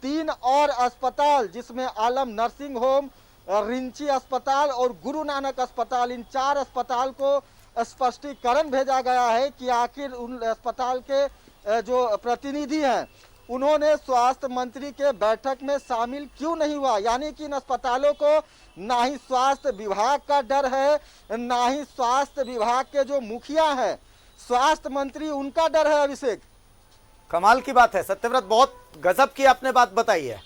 3 और अस्पताल, जिसमें आलम नर्सिंग होम, रिंची अस्पताल और गुरु नानक अस्पताल, इन 4 अस्पताल को स्पष्टीकरण भेजा गया है कि आखिर उन अस्पताल के जो प्रतिनिधि हैं उन्होंने स्वास्थ्य मंत्री के बैठक में शामिल क्यों नहीं हुआ। यानी कि इन अस्पतालों को ना ही स्वास्थ्य विभाग का डर है, ना ही स्वास्थ्य विभाग के जो मुखिया हैं, स्वास्थ्य मंत्री, उनका डर है। अभिषेक, कमाल की बात है सत्यव्रत, बहुत गजब की आपने बात बताई है।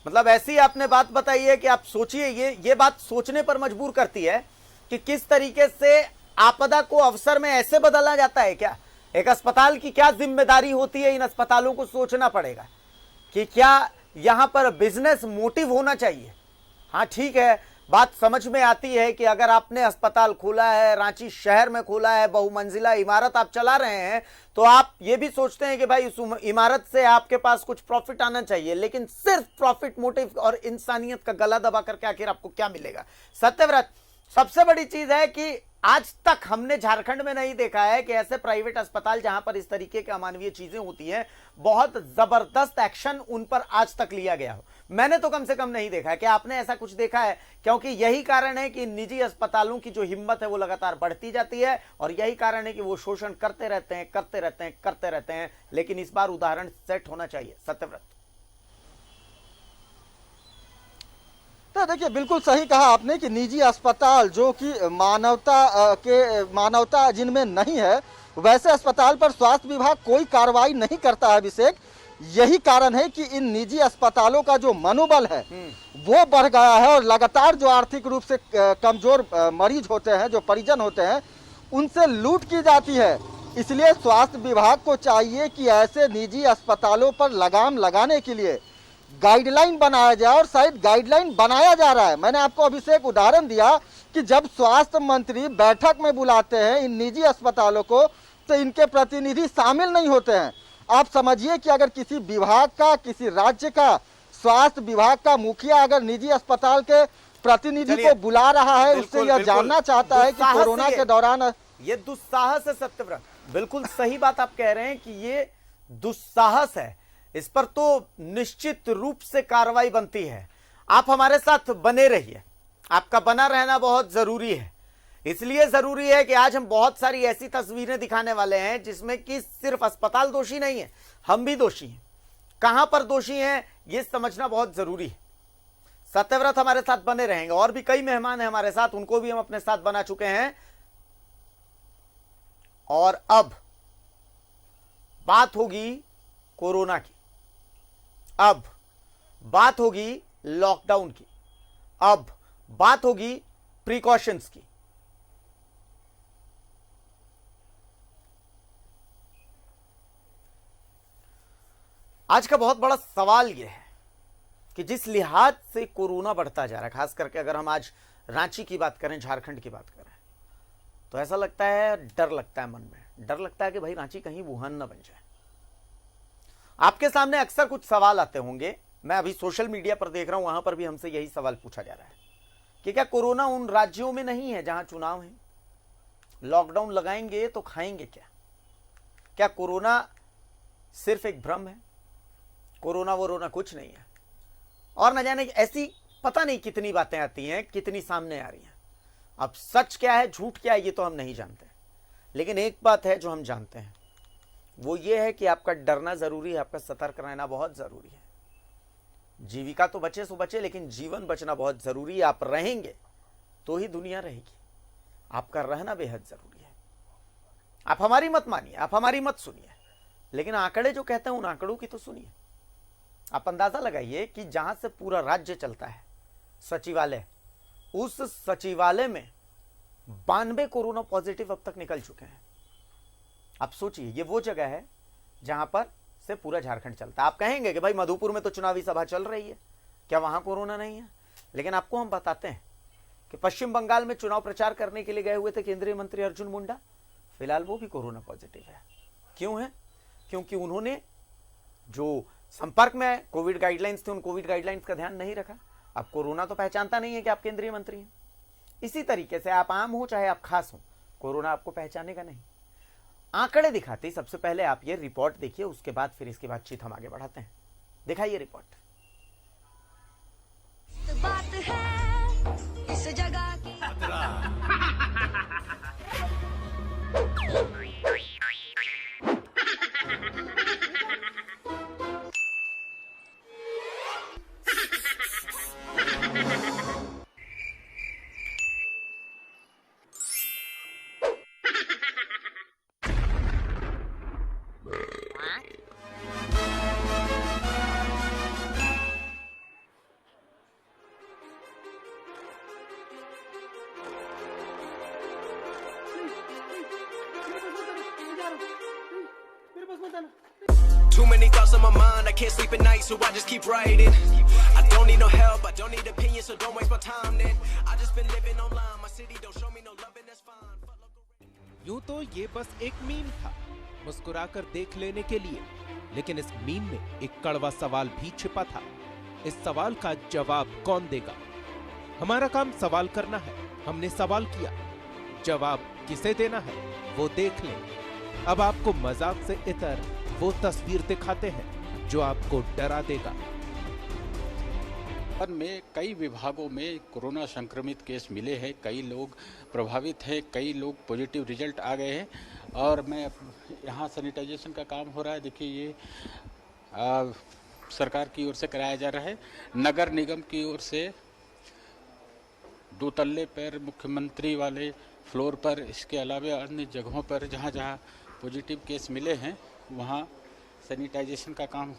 मतलब ऐसी आपने बात बताई है कि आप सोचिए, ये बात सोचने पर मजबूर करती है कि किस तरीके से आपदा को अवसर में ऐसे बदला जाता है। क्या एक अस्पताल की क्या जिम्मेदारी होती है, इन अस्पतालों को सोचना पड़ेगा कि क्या यहां पर बिजनेस मोटिव होना चाहिए। हाँ ठीक है, बात समझ में आती है कि अगर आपने अस्पताल खोला है, रांची शहर में खोला है, बहुमंजिला इमारत आप चला रहे हैं, तो आप ये भी सोचते हैं कि भाई उस इमारत से आपके पास कुछ प्रॉफिट आना चाहिए। लेकिन सिर्फ प्रॉफिट मोटिव और इंसानियत का गला दबा करके आखिर आपको क्या मिलेगा। सत्यव्रत, सबसे बड़ी चीज है कि आज तक हमने झारखंड में नहीं देखा है कि ऐसे प्राइवेट अस्पताल जहां पर इस तरीके की अमानवीय चीजें होती हैं, बहुत जबरदस्त एक्शन उन पर आज तक लिया गया हो। मैंने तो कम से कम नहीं देखा है। क्या आपने ऐसा कुछ देखा है? क्योंकि यही कारण है कि निजी अस्पतालों की जो हिम्मत है वो लगातार बढ़ती जाती है और यही कारण है कि वो शोषण करते रहते हैं। लेकिन इस बार उदाहरण सेट होना चाहिए। सत्यव्रत, तो देखिए, बिल्कुल सही कहा आपने कि निजी अस्पताल जो कि मानवता जिनमें नहीं है, वैसे अस्पताल पर स्वास्थ्य विभाग कोई कार्रवाई नहीं करता है। अभिषेक, यही कारण है कि इन निजी अस्पतालों का जो मनोबल है वो बढ़ गया है और लगातार जो आर्थिक रूप से कमजोर मरीज होते हैं, जो परिजन होते हैं, उनसे लूट की जाती है। इसलिए स्वास्थ्य विभाग को चाहिए कि ऐसे निजी अस्पतालों पर लगाम लगाने के लिए गाइडलाइन बनाया जाए और शायद गाइडलाइन बनाया जा रहा है। मैंने आपको अभिषेक उदाहरण दिया कि जब स्वास्थ्य मंत्री बैठक में बुलाते हैं इन निजी अस्पतालों को, तो इनके प्रतिनिधि शामिल नहीं होते हैं। आप समझिए कि अगर किसी विभाग का, किसी राज्य का स्वास्थ्य विभाग का मुखिया अगर निजी अस्पताल के प्रतिनिधि को बुला रहा है, उससे यह जानना चाहता है कि कोरोना के दौरान, ये दुस्साहस है। सत्यव्रत, बिल्कुल सही बात आप कह रहे हैं कि ये दुस्साहस है। इस पर तो निश्चित रूप से कार्रवाई बनती है। आप हमारे साथ बने रहिए, आपका बना रहना बहुत जरूरी है। इसलिए जरूरी है कि आज हम बहुत सारी ऐसी तस्वीरें दिखाने वाले हैं जिसमें कि सिर्फ अस्पताल दोषी नहीं है, हम भी दोषी हैं। कहां पर दोषी हैं ये समझना बहुत जरूरी है। सत्यव्रत हमारे साथ बने रहेंगे। और भी कई मेहमान हैं हमारे साथ, उनको भी हम अपने साथ बना चुके हैं। और अब बात होगी कोरोना की, अब बात होगी लॉकडाउन की, अब बात होगी प्रिकॉशंस की। आज का बहुत बड़ा सवाल यह है कि जिस लिहाज से कोरोना बढ़ता जा रहा है, खास करके अगर हम आज रांची की बात करें, झारखंड की बात करें, तो ऐसा लगता है, डर लगता है मन में, डर लगता है कि भाई रांची कहीं वुहान ना बन जाए। आपके सामने अक्सर कुछ सवाल आते होंगे, मैं अभी सोशल मीडिया पर देख रहा हूं, वहां पर भी हमसे यही सवाल पूछा जा रहा है कि क्या कोरोना उन राज्यों में नहीं है जहां चुनाव है? लॉकडाउन लगाएंगे तो खाएंगे क्या? क्या कोरोना सिर्फ एक भ्रम है? कोरोना वोरोना कुछ नहीं है। और न जाने ऐसी पता नहीं कितनी बातें आती हैं, कितनी सामने आ रही हैं। अब सच क्या है, झूठ क्या है, ये तो हम नहीं जानते। लेकिन एक बात है जो हम जानते हैं, वो ये है कि आपका डरना जरूरी है, आपका सतर्क रहना बहुत जरूरी है। जीविका तो बचे सो बचे, लेकिन जीवन बचना बहुत जरूरी है। आप रहेंगे तो ही दुनिया रहेगी। आपका रहना बेहद जरूरी है। आप हमारी मत मानिए, आप हमारी मत सुनिए, लेकिन आंकड़े जो कहते हैं उन आंकड़ों की तो सुनिए। आप अंदाजा लगाइए कि जहां से पूरा राज्य चलता है सचिवालय, उस सचिवालय में 92 कोरोना पॉजिटिव अब तक निकल चुके हैं। आप सोचिए, ये वो जगह है जहां पर से पूरा झारखंड चलता है। आप कहेंगे कि भाई मधुपुर में तो चुनावी सभा चल रही है, क्या वहां कोरोना नहीं है? लेकिन आपको हम बताते हैं कि पश्चिम बंगाल में चुनाव प्रचार करने के लिए गए हुए थे केंद्रीय मंत्री अर्जुन मुंडा, फिलहाल वो भी कोरोना पॉजिटिव है। क्यों है? क्योंकि उन्होंने जो संपर्क में कोविड गाइडलाइंस थे, उन कोविड गाइडलाइंस का ध्यान नहीं रखा। अब कोरोना तो पहचानता नहीं है कि आप केंद्रीय मंत्री हैं। इसी तरीके से आप आम हो चाहे आप खास हो, कोरोना आपको पहचानेगा नहीं। आंकड़े दिखाते सबसे पहले आप ये रिपोर्ट देखिए, उसके बाद फिर इसकी बातचीत हम आगे बढ़ाते हैं। दिखाइए रिपोर्ट। बात है इस जगह की। Too many thoughts on my mind, I can't sleep at night, so I just keep writing. I don't need no help, I don't need opinions, so don't waste my time then. I just been living online, my city don't show me no love and that's fine. यूं तो ये बस एक meme था, मुस्कुराकर देख लेने के लिए, लेकिन इस मीम में एक कड़वा सवाल भी छिपा था। इस सवाल का जवाब कौन देगा? हमारा काम सवाल करना है, हमने सवाल किया, जवाब किसे देना है वो देख लें। अब आपको मजाक से इतर वो तस्वीर दिखाते हैं जो आपको डरा देगा। में कई विभागों में कोरोना संक्रमित केस मिले हैं, कई लोग प्रभावित हैं, कई लोग पॉजिटिव रिजल्ट आ गए हैं और मैं यहाँ सैनिटाइजेशन का काम हो रहा है। देखिए ये सरकार की ओर से कराया जा रहा है, नगर निगम की ओर से 2 तल्ले पर मुख्यमंत्री वाले फ्लोर पर, इसके अलावा अन्य जगहों पर जहाँ जहाँ पॉजिटिव केस मिले हैं वहाँ सैनिटाइजेशन का काम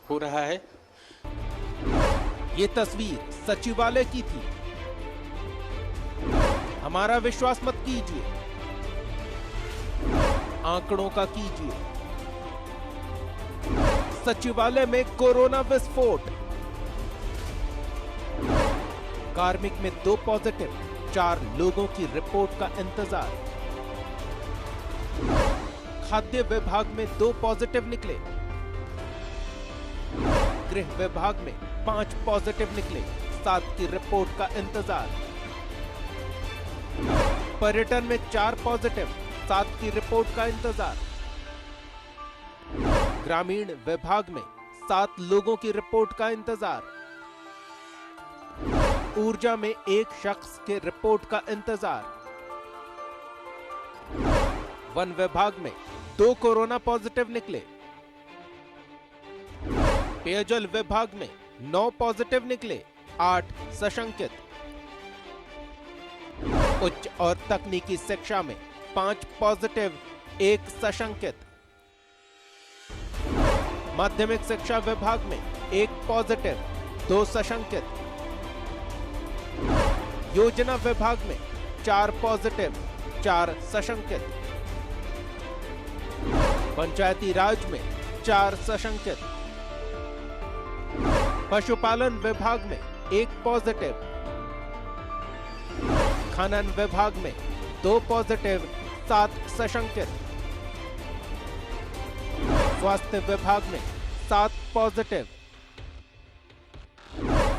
हो रहा है। ये तस्वीर सचिवालय की थी। हमारा विश्वास मत कीजिए, आंकड़ों का कीजिए। सचिवालय में कोरोना विस्फोट, कार्मिक में 2 पॉजिटिव, 4 लोगों की रिपोर्ट का इंतजार। खाद्य विभाग में 2 पॉजिटिव निकले, गृह विभाग में 5 पॉजिटिव निकले, 7 की रिपोर्ट का इंतजार। पर्यटन में 4 पॉजिटिव, 7 की रिपोर्ट का इंतजार। ग्रामीण विभाग में 7 लोगों की रिपोर्ट का इंतजार। ऊर्जा में 1 शख्स के रिपोर्ट का इंतजार। वन विभाग में 2 कोरोना पॉजिटिव निकले। पेयजल विभाग में 9 पॉजिटिव निकले, 8 सशंकित। उच्च और तकनीकी शिक्षा में 5 पॉजिटिव, 1 सशंकित। माध्यमिक शिक्षा विभाग में 1 पॉजिटिव, 2 सशंकित। योजना विभाग में 4 पॉजिटिव, 4 सशंकित। पंचायती राज में 4 सशंकित। पशुपालन विभाग में 1 पॉजिटिव। खनन विभाग में 2 पॉजिटिव, 7 सशंकित। स्वास्थ्य विभाग में 7 पॉजिटिव।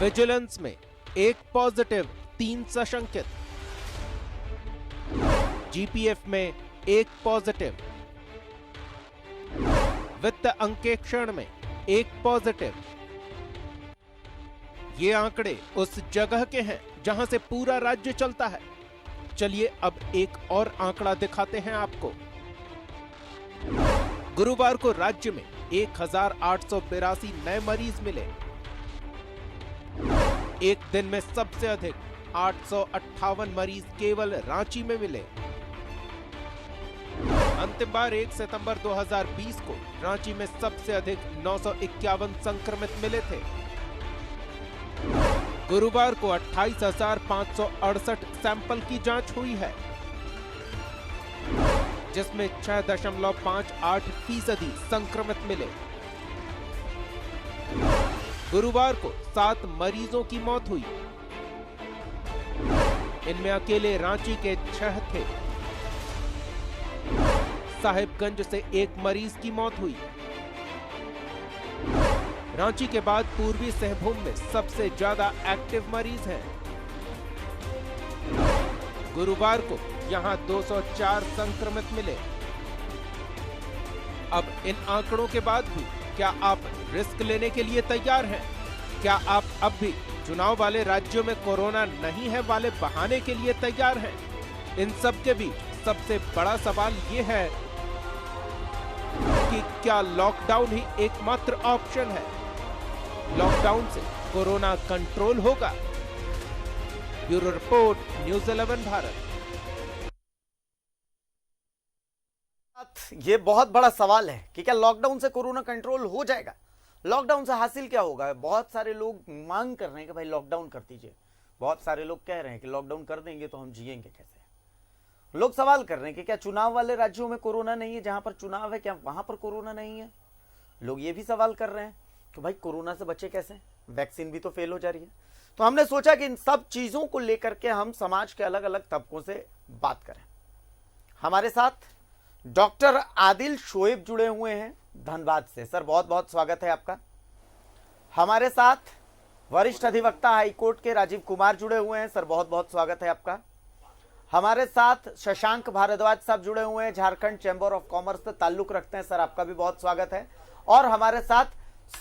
विजिलेंस में 1 पॉजिटिव, 3 सशंकित। जीपीएफ में 1 पॉजिटिव। वित्त अंकेक्षण में 1 पॉजिटिव। ये आंकड़े उस जगह के हैं जहां से पूरा राज्य चलता है। चलिए अब एक और आंकड़ा दिखाते हैं आपको। गुरुवार को राज्य में 1882 नए मरीज मिले। एक दिन में सबसे अधिक 858 मरीज केवल रांची में मिले। अंतिम बार 1 सितंबर 2020 को रांची में सबसे अधिक 951 संक्रमित मिले थे। गुरुवार को 28,568 सैंपल की जांच हुई है, जिसमें 6.58% संक्रमित मिले। गुरुवार को 7 मरीजों की मौत हुई। इनमें अकेले रांची के 6 थे। साहिबगंज से 1 मरीज की मौत हुई। रांची के बाद पूर्वी सिंहभूम में सबसे ज्यादा एक्टिव मरीज हैं। गुरुवार को यहां 204 संक्रमित मिले। अब इन आंकड़ों के बाद भी क्या आप रिस्क लेने के लिए तैयार हैं? क्या आप अब भी चुनाव वाले राज्यों में कोरोना नहीं है वाले बहाने के लिए तैयार हैं? इन सब के बीच सबसे बड़ा सवाल ये है कि क्या लॉकडाउन ही एकमात्र ऑप्शन है? लॉकडाउन से कोरोना कंट्रोल होगा? Bureau report, news 11 Bharat. ये बहुत बड़ा सवाल है कि क्या लॉकडाउन से कोरोना कंट्रोल हो जाएगा? लॉकडाउन से हासिल क्या होगा? बहुत सारे लोग मांग कर रहे हैं कि भाई लॉकडाउन कर दीजिए। बहुत सारे लोग कह रहे हैं कि लॉकडाउन कर देंगे तो हम जिएंगे कैसे? लोग सवाल कर रहे हैं कि क्या चुनाव वाले राज्यों में कोरोना नहीं है, जहां पर चुनाव है क्या वहां पर कोरोना नहीं है? लोग ये भी सवाल कर रहे हैं कि भाई कोरोना से बचे कैसे? वैक्सीन भी तो फेल हो जा रही है। तो हमने सोचा कि इन सब चीजों को लेकर के हम समाज के अलग अलग तबकों से बात करें। हमारे साथ डॉक्टर आदिल शोएब जुड़े हुए हैं धनबाद से। सर बहुत बहुत स्वागत है आपका। हमारे साथ वरिष्ठ अधिवक्ता हाईकोर्ट के राजीव कुमार जुड़े हुए हैं। सर बहुत बहुत स्वागत है आपका। हमारे साथ शशांक भारद्वाज साहब जुड़े हुए हैं, झारखंड चैम्बर ऑफ कॉमर्स से ताल्लुक रखते हैं। सर आपका भी बहुत स्वागत है। और हमारे साथ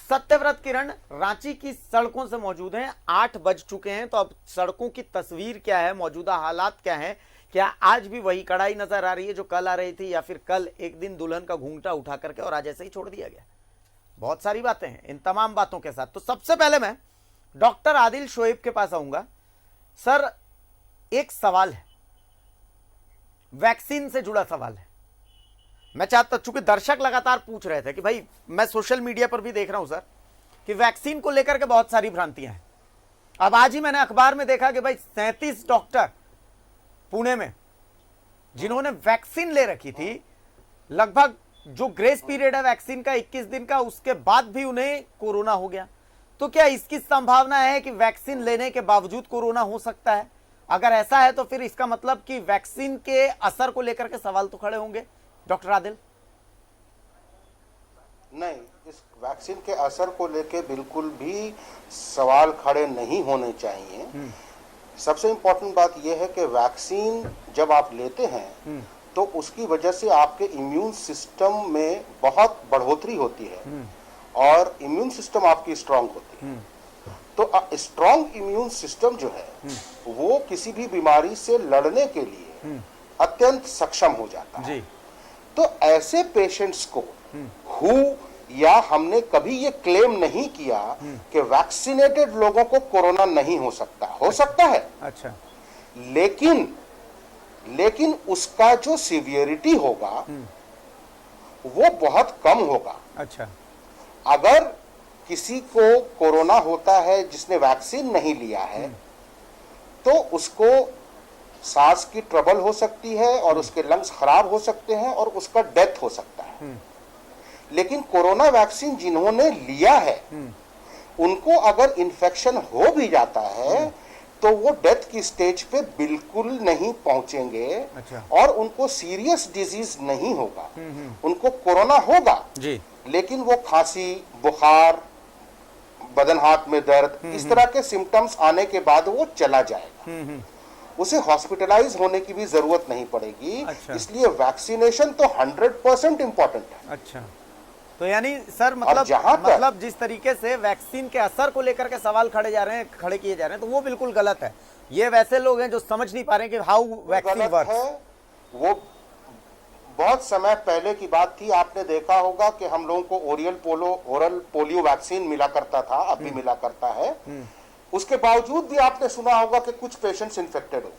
सत्यव्रत किरण रांची की सड़कों से मौजूद हैं। 8 बज चुके हैं, तो अब सड़कों की तस्वीर क्या है, मौजूदा हालात क्या है? क्या आज भी वही कड़ाई नजर आ रही है जो कल आ रही थी, या फिर कल एक दिन दुल्हन का घूंघटा उठा करके और आज ऐसे ही छोड़ दिया गया? बहुत सारी बातें हैं इन तमाम बातों के साथ। तो सबसे पहले मैं डॉक्टर आदिल शोएब के पास आऊंगा। सर एक सवाल है, वैक्सीन से जुड़ा सवाल है। मैं चाहता, चूंकि दर्शक लगातार पूछ रहे थे कि भाई, मैं सोशल मीडिया पर भी देख रहा हूं सर कि वैक्सीन को लेकर के बहुत सारी भ्रांतियां हैं। अब आज ही मैंने अखबार में देखा कि भाई 37 डॉक्टर पुणे में जिन्होंने वैक्सीन ले रखी थी, लगभग जो ग्रेस पीरियड है वैक्सीन का 21 दिन का, उसके बाद भी उन्हें कोरोना हो गया। तो क्या इसकी संभावना है कि वैक्सीन लेने के बावजूद कोरोना हो सकता है? अगर ऐसा है तो फिर इसका मतलब कि वैक्सीन के असर को लेकर के सवाल तो खड़े होंगे। डॉक्टर आदिल? नहीं, इस वैक्सीन के असर को लेके बिल्कुल भी सवाल खड़े नहीं होने चाहिए। सबसे इंपॉर्टेंट बात यह है कि वैक्सीन जब आप लेते हैं तो उसकी वजह से आपके इम्यून सिस्टम में बहुत बढ़ोतरी होती है और इम्यून सिस्टम आपकी स्ट्रांग होती है। तो स्ट्रांग इम्यून सिस्टम जो है वो किसी भी बीमारी से लड़ने के लिए अत्यंत सक्षम हो जाता है। तो ऐसे पेशेंट्स को या हमने कभी ये क्लेम नहीं किया कि वैक्सीनेटेड लोगों को कोरोना नहीं हो सकता। हो सकता है, अच्छा, लेकिन उसका जो सीवियरिटी होगा वो बहुत कम होगा। अच्छा, अगर किसी को कोरोना होता है जिसने वैक्सीन नहीं लिया है तो उसको सांस की ट्रबल हो सकती है और उसके लंग्स खराब हो सकते हैं और उसका डेथ हो सकता है। लेकिन कोरोना वैक्सीन जिन्होंने लिया है उनको अगर इन्फेक्शन हो भी जाता है तो वो डेथ की स्टेज पे बिल्कुल नहीं पहुंचेंगे। अच्छा। और उनको सीरियस डिजीज नहीं होगा। उनको कोरोना होगा जी, लेकिन वो खांसी, बुखार, बदन हाथ में दर्द, इस तरह के सिम्टम्स आने के बाद वो चला जाएगा। उसे हॉस्पिटलाइज होने की भी जरूरत नहीं पड़ेगी। अच्छा। इसलिए वैक्सीनेशन तो 100% इंपॉर्टेंट है। अच्छा, तो यानी सर मतलब जिस तरीके से वैक्सीन के असर को लेकर के सवाल खड़े किए जा रहे हैं तो वो बिल्कुल गलत है। ये वैसे लोग हैं जो समझ नहीं पा रहे हैं कि हाउ वैक्सीन वर्क्स है। वो बहुत समय पहले की बात थी। आपने देखा होगा कि हम लोगों को ओरल पोलियो वैक्सीन मिला करता था, अब भी मिला करता है। उसके बावजूद भी आपने सुना होगा कि कुछ पेशेंट्स इन्फेक्टेड हो।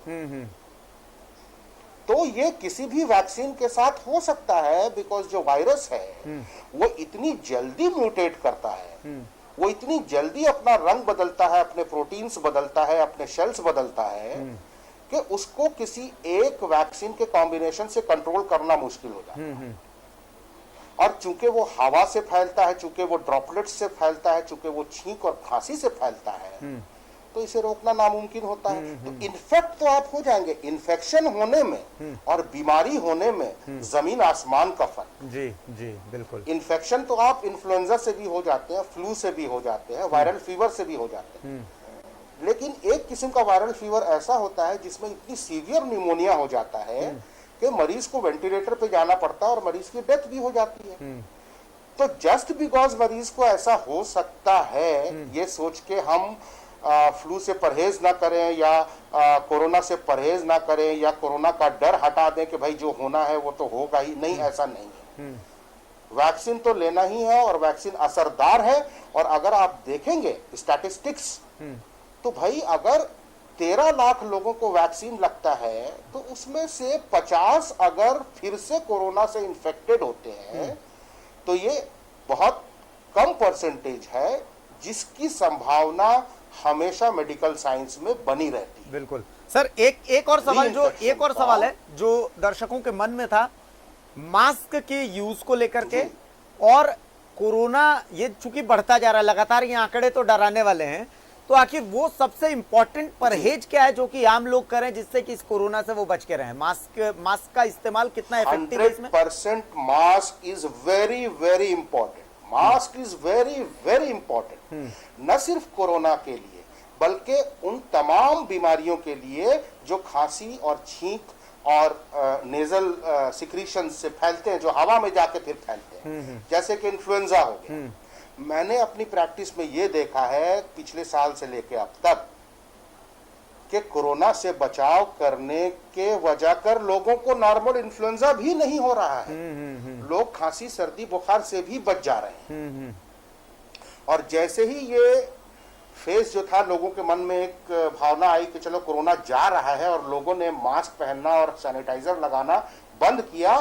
तो ये किसी भी वैक्सीन के साथ हो सकता है, बिकॉज जो वायरस है वो इतनी जल्दी म्यूटेट करता है, वो इतनी जल्दी अपना रंग बदलता है, अपने प्रोटीन्स बदलता है, अपने शेल्स बदलता है कि उसको किसी एक वैक्सीन के कॉम्बिनेशन से कंट्रोल करना मुश्किल हो जाता है। और चूंकि वो हवा से फैलता है, चूंकि वो ड्रॉपलेट्स से फैलता है, चूंकि वो छींक और खांसी से फैलता है, तो इसे रोकना नामुमकिन होता है। तो इन्फेक्ट तो आप हो जाएंगे, इन्फेक्शन होने में और बीमारी होने में जमीन आसमान का फर्क। जी जी बिल्कुल। इन्फेक्शन तो आप इन्फ्लुएंजा से भी हो जाते हैं, फ्लू से भी हो जाते हैं, वायरल फीवर से भी हो जाते हैं, लेकिन एक किस्म का वायरल फीवर ऐसा होता है जिसमें इतनी सीवियर निमोनिया हो जाता है कि मरीज को वेंटिलेटर पे जाना पड़ता है और मरीज की डेथ भी हो जाती है। तो जस्ट बिकॉज मरीज को ऐसा हो सकता है, ये सोच के हम फ्लू से परहेज ना करें या कोरोना से परहेज ना करें या कोरोना का डर हटा दें कि भाई जो होना है वो तो होगा ही, नहीं, ऐसा नहीं है। वैक्सीन तो लेना ही है और वैक्सीन असरदार है। और अगर आप देखेंगे स्टैटिस्टिक्स, तो भाई अगर 13 लाख लोगों को वैक्सीन लगता है तो उसमें से 50 अगर फिर से कोरोना से इन्फेक्टेड होते हैं, तो ये बहुत कम परसेंटेज है जिसकी संभावना हमेशा मेडिकल साइंस में बनी रहती है। बिल्कुल सर। एक और सवाल है जो दर्शकों के मन में था, मास्क के यूज को लेकर के, और कोरोना ये चूंकि बढ़ता जा रहा है लगातार, ये आंकड़े तो डराने वाले हैं, तो आखिर वो सबसे इंपॉर्टेंट परहेज क्या है जो कि आम लोग करें जिससे कि इस कोरोना से वो बच के रहें? मास्क का इस्तेमाल कितना इफेक्टिव है इसमें? 100% mask is very very important. Mask is very very important, न सिर्फ कोरोना के लिए बल्कि उन तमाम बीमारियों के लिए जो खांसी और छींक और नेजल सिक्रीशन से फैलते हैं, जो हवा में जाके फिर फैलते हैं, जैसे कि इन्फ्लुएंजा हो गया। मैंने अपनी प्रैक्टिस में ये देखा है पिछले साल से लेके अब तक कि कोरोना से बचाव करने के वजह कर लोगों को नॉर्मल इन्फ्लुएंजा भी नहीं हो रहा है। लोग खांसी सर्दी बुखार से भी बच जा रहे हैं। और जैसे ही ये फेस जो था, लोगों के मन में एक भावना आई कि चलो कोरोना जा रहा है और लोगों ने मास्क पहनना और सैनिटाइजर लगाना बंद किया,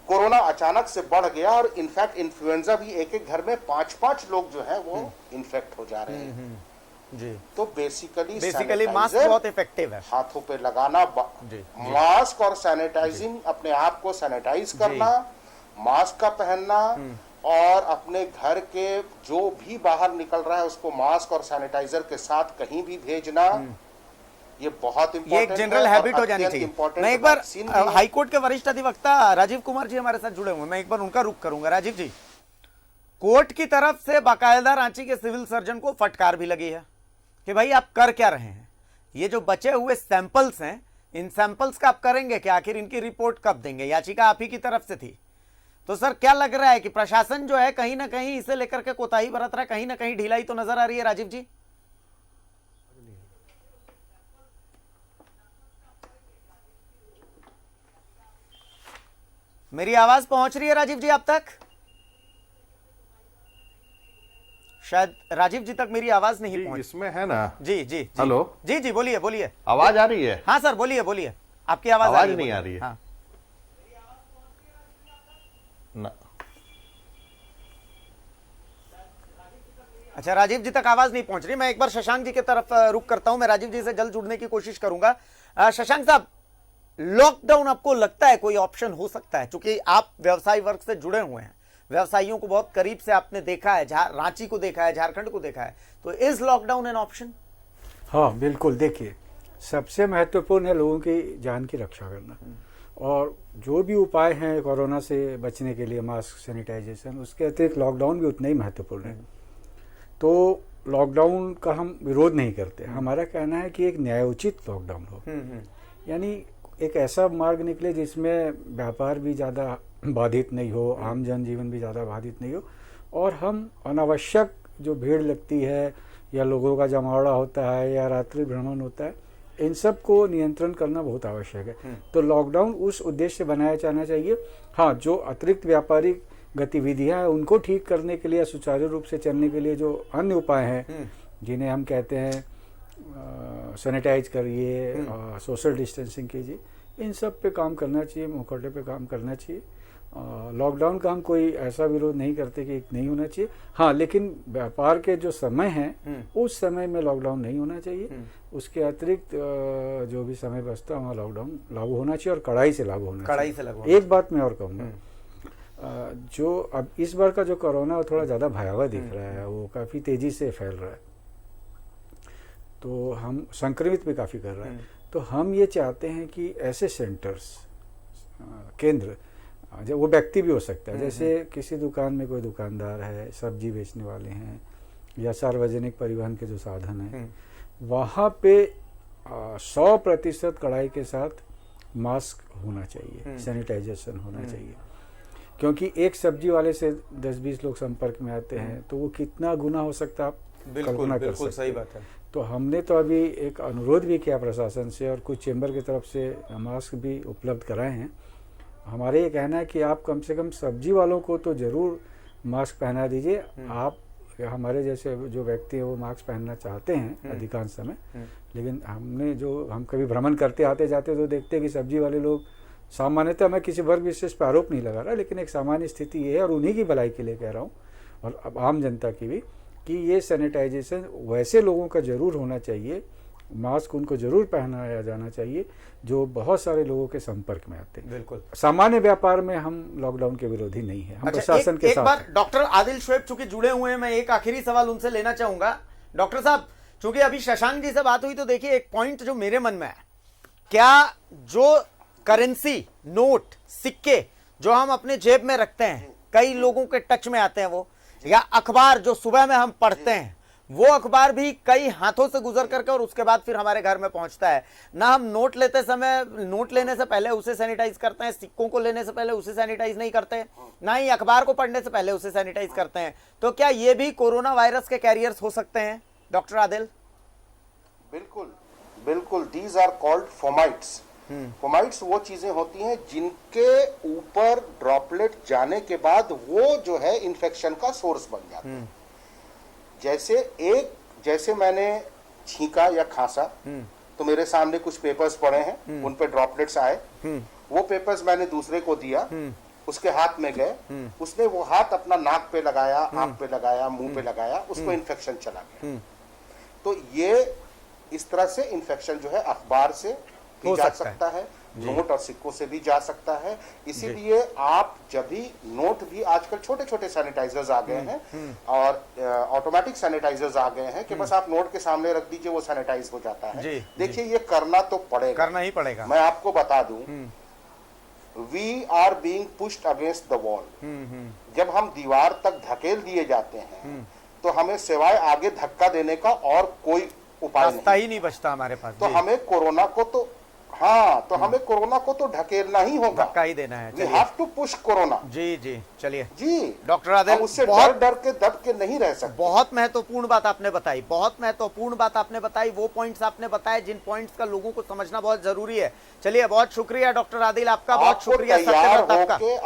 कोरोना अचानक से बढ़ गया और इनफैक्ट इन्फ्लुएंजा भी एक एक घर में 5-5 लोग जो है वो इन्फेक्ट हो जा रहे हैं। जी। तो बेसिकली मास्क बहुत इफेक्टिव है। हाथों पे लगाना, मास्क और सैनिटाइजिंग, अपने आप को सैनिटाइज करना, मास्क का पहनना, और अपने घर के जो भी बाहर निकल रहा है उसको मास्क और सैनिटाइजर के साथ कहीं भी भेजना, ये बहुत ये एक जनरल हैबिट हो जानी चाहिए। मैं एक बार हाईकोर्ट के वरिष्ठ अधिवक्ता राजीव कुमार जी हमारे साथ जुड़े हुए, मैं एक बार उनका रुख करूंगा। राजीव जी, कोर्ट की तरफ से बाकायदा रांची के सिविल सर्जन को फटकार भी लगी है कि भाई आप कर क्या रहे हैं? ये जो बचे हुए सैंपल्स हैं, इन सैंपल्स का आप करेंगे क्या? आखिर इनकी रिपोर्ट कब देंगे? याचिका आप ही की तरफ से थी। तो सर क्या लग रहा है कि प्रशासन जो है कहीं ना कहीं इसे लेकर के कोताही बरत रहा है, कहीं ना कहीं ढिलाई तो नजर आ रही है? राजीव जी, मेरी आवाज पहुंच रही है राजीव जी आप तक? शायद राजीव जी तक मेरी आवाज नहीं पहुंच। इसमें है ना। जी जी हेलो। जी जी बोलिए बोलिए। आवाज आ रही है? हाँ सर बोलिए बोलिए, आपकी आवाज नहीं आ रही है। हाँ। ना। अच्छा, राजीव जी तक आवाज नहीं पहुंच रही। मैं एक बार शशांक जी की तरफ रुक करता हूं, मैं राजीव जी से जल्द जुड़ने की कोशिश करूंगा। शशांक साहब, लॉकडाउन आपको लगता है कोई ऑप्शन हो सकता है? क्योंकि आप व्यवसाय वर्ग से जुड़े हुए हैं, व्यवसायियों को बहुत करीब से आपने देखा है, रांची को देखा है, झारखंड को देखा है, तो इज लॉकडाउन एन ऑप्शन? हाँ बिल्कुल। देखिए, सबसे महत्वपूर्ण है लोगों की जान की रक्षा करना, और जो भी उपाय हैं कोरोना से बचने के लिए, मास्क, सैनिटाइजेशन, उसके अतिरिक्त लॉकडाउन भी उतना ही महत्वपूर्ण है। तो लॉकडाउन का हम विरोध नहीं करते, हमारा कहना है कि एक न्यायोचित लॉकडाउन हो, यानी एक ऐसा मार्ग निकले जिसमें व्यापार भी ज़्यादा बाधित नहीं हो, आम जनजीवन भी ज़्यादा बाधित नहीं हो, और हम अनावश्यक जो भीड़ लगती है या लोगों का जमावड़ा होता है या रात्रि भ्रमण होता है, इन सब को नियंत्रण करना बहुत आवश्यक है। तो लॉकडाउन उस उद्देश्य से बनाया जाना चाहिए। हाँ, जो अतिरिक्त व्यापारिक गतिविधियां हैं उनको ठीक करने के लिए, सुचारू रूप से चलने के लिए जो अन्य उपाय हैं, जिन्हें हम कहते हैं सैनिटाइज करिए, सोशल डिस्टेंसिंग कीजिए, इन सब पे काम करना चाहिए, मुखौटे पे काम करना चाहिए। लॉकडाउन का हम कोई ऐसा विरोध नहीं करते कि नहीं होना चाहिए, हाँ, लेकिन व्यापार के जो समय हैं उस समय में लॉकडाउन नहीं होना चाहिए। उसके अतिरिक्त जो भी समय बचता है वहाँ लॉकडाउन लागू होना चाहिए और कड़ाई से लागू होना चाहिए। एक बात मैं और कहूँगा, जो अब इस बार का जो कोरोना वो थोड़ा ज़्यादा भयावह दिख रहा है, वो काफ़ी तेज़ी से फैल रहा है, तो हम संक्रमित भी काफ़ी कर रहा है। तो हम ये चाहते हैं कि ऐसे सेंटर्स, केंद्र, जब वो व्यक्ति भी हो सकता है, जैसे किसी दुकान में कोई दुकानदार है, सब्जी बेचने वाले हैं या सार्वजनिक परिवहन के जो साधन हैं, वहाँ पे 100% कड़ाई के साथ मास्क होना चाहिए, सैनिटाइजेशन होना चाहिए। क्योंकि एक सब्जी वाले से 10-20 लोग संपर्क में आते हैं तो वो कितना गुना हो सकता है, आप कल्पना कर सकते हैं। सही बात है। तो हमने तो अभी एक अनुरोध भी किया प्रशासन से और कुछ चेंबर की तरफ से मास्क भी उपलब्ध कराए हैं। हमारे ये कहना है कि आप कम से कम सब्जी वालों को तो ज़रूर मास्क पहना दीजिए। आप हमारे जैसे जो व्यक्ति हैं वो मास्क पहनना चाहते हैं अधिकांश समय, लेकिन हम कभी भ्रमण करते आते जाते तो देखते हैं कि सब्जी वाले लोग, सामान्यतः मैं किसी वर्ग विशेष पर आरोप नहीं लगा रहा, लेकिन एक सामान्य स्थिति ये है और उन्हीं की भलाई के लिए कह रहा हूँ और अब आम जनता की भी, कि ये सैनिटाइजेशन वैसे लोगों का जरूर होना चाहिए, मास्क उनको जरूर पहनाया जाना चाहिए जो बहुत सारे लोगों के संपर्क में आते हैं। बिल्कुल। सामान्य व्यापार में हम लॉकडाउन के विरोधी नहीं है, हम प्रशासन के साथ। एक बार डॉक्टर आदिल शोएब चूंकि जुड़े हुए हैं, मैं एक आखिरी सवाल उनसे लेना चाहूंगा। डॉक्टर साहब, चूंकि अभी शशांक जी से बात हुई तो देखिए एक पॉइंट जो मेरे मन में है, क्या जो करेंसी, नोट, सिक्के जो हम अपने जेब में रखते हैं, कई लोगों के टच में आते हैं वो, या अखबार जो सुबह में हम पढ़ते हैं, वो अखबार भी कई हाथों से गुजर करके और उसके बाद फिर हमारे घर में पहुंचता है। ना हम नोट लेते समय, नोट लेने से पहले उसे सैनिटाइज करते हैं, सिक्कों को लेने से पहले उसे सैनिटाइज नहीं करते, ना ही अखबार को पढ़ने से पहले उसे सैनिटाइज करते हैं। तो क्या ये भी कोरोना वायरस के कैरियर्स हो सकते हैं डॉक्टर आदिल? बिल्कुल बिल्कुल, these are called fomites. Fomites वो चीजें होती हैं जिनके ऊपर ड्रॉपलेट जाने के बाद वो जो है इन्फेक्शन का सोर्स बन जाते हैं। जैसे मैंने छींका या खांसा तो मेरे सामने कुछ पेपर्स पड़े हैं, उन पे ड्रॉपलेट्स आए, वो पेपर्स मैंने दूसरे को दिया, उसके हाथ में गए, उसने वो हाथ अपना नाक पे लगाया, आंख पे लगाया, मुंह पे लगाया, उसको इन्फेक्शन चला गया। तो ये इस तरह से इन्फेक्शन जो है अखबार से भी जा सकता है, नोट और सिक्कों से भी जा सकता है। इसीलिए आप जब भी नोट भी, आजकल छोटे छोटे सैनिटाइजर्स आ गए हैं और ऑटोमेटिक सैनिटाइजर्स आ गए हैं कि बस आप नोट के सामने रख दीजिए, वो सैनिटाइज हो जाता है। देखिए ये करना तो पड़ेगा, करना ही पड़ेगा। मैं आपको बता दूं, we are being pushed against the wall. जब हम दीवार तक धकेल दिए जाते हैं तो हमें सिवाय आगे धक्का देने का और कोई उपाय नहीं बचता हमारे पास। तो हमें कोरोना को तो हमें कोरोना को तो ढकेलना ही होगा, धक्का ही देना है। We have to push corona. जी, चलिए जी डॉक्टर आदिल, उससे डर के दब के नहीं रह सकते। बहुत महत्वपूर्ण बात आपने बताई, बहुत महत्वपूर्ण बात आपने बताई, वो पॉइंट्स आपने बताए जिन पॉइंट्स का लोगों को समझना बहुत जरूरी है। चलिए, बहुत शुक्रिया डॉक्टर आदिल, आपका बहुत शुक्रिया।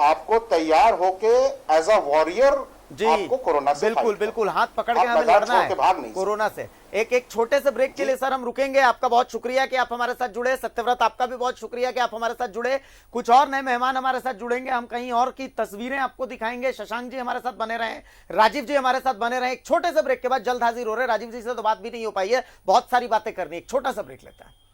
आपको तैयार होके एज अ वॉरियर जी, आपको कोरोना से बिल्कुल हाथ पकड़ के हमें लड़ना है कोरोना से। एक छोटे से ब्रेक के लिए सर हम रुकेंगे। आपका बहुत शुक्रिया कि आप हमारे साथ जुड़े। सत्यव्रत, आपका भी बहुत शुक्रिया कि आप हमारे साथ जुड़े। कुछ और नए मेहमान हमारे साथ जुड़ेंगे, हम कहीं और की तस्वीरें आपको दिखाएंगे। शशांक जी हमारे साथ बने रहे, राजीव जी हमारे साथ बने रहे। एक छोटे से ब्रेक के बाद जल्द हाजिर हो रहे। राजीव जी से तो बात भी नहीं हो पाई है, बहुत सारी बातें करनी, एक छोटा सा ब्रेक लेता है।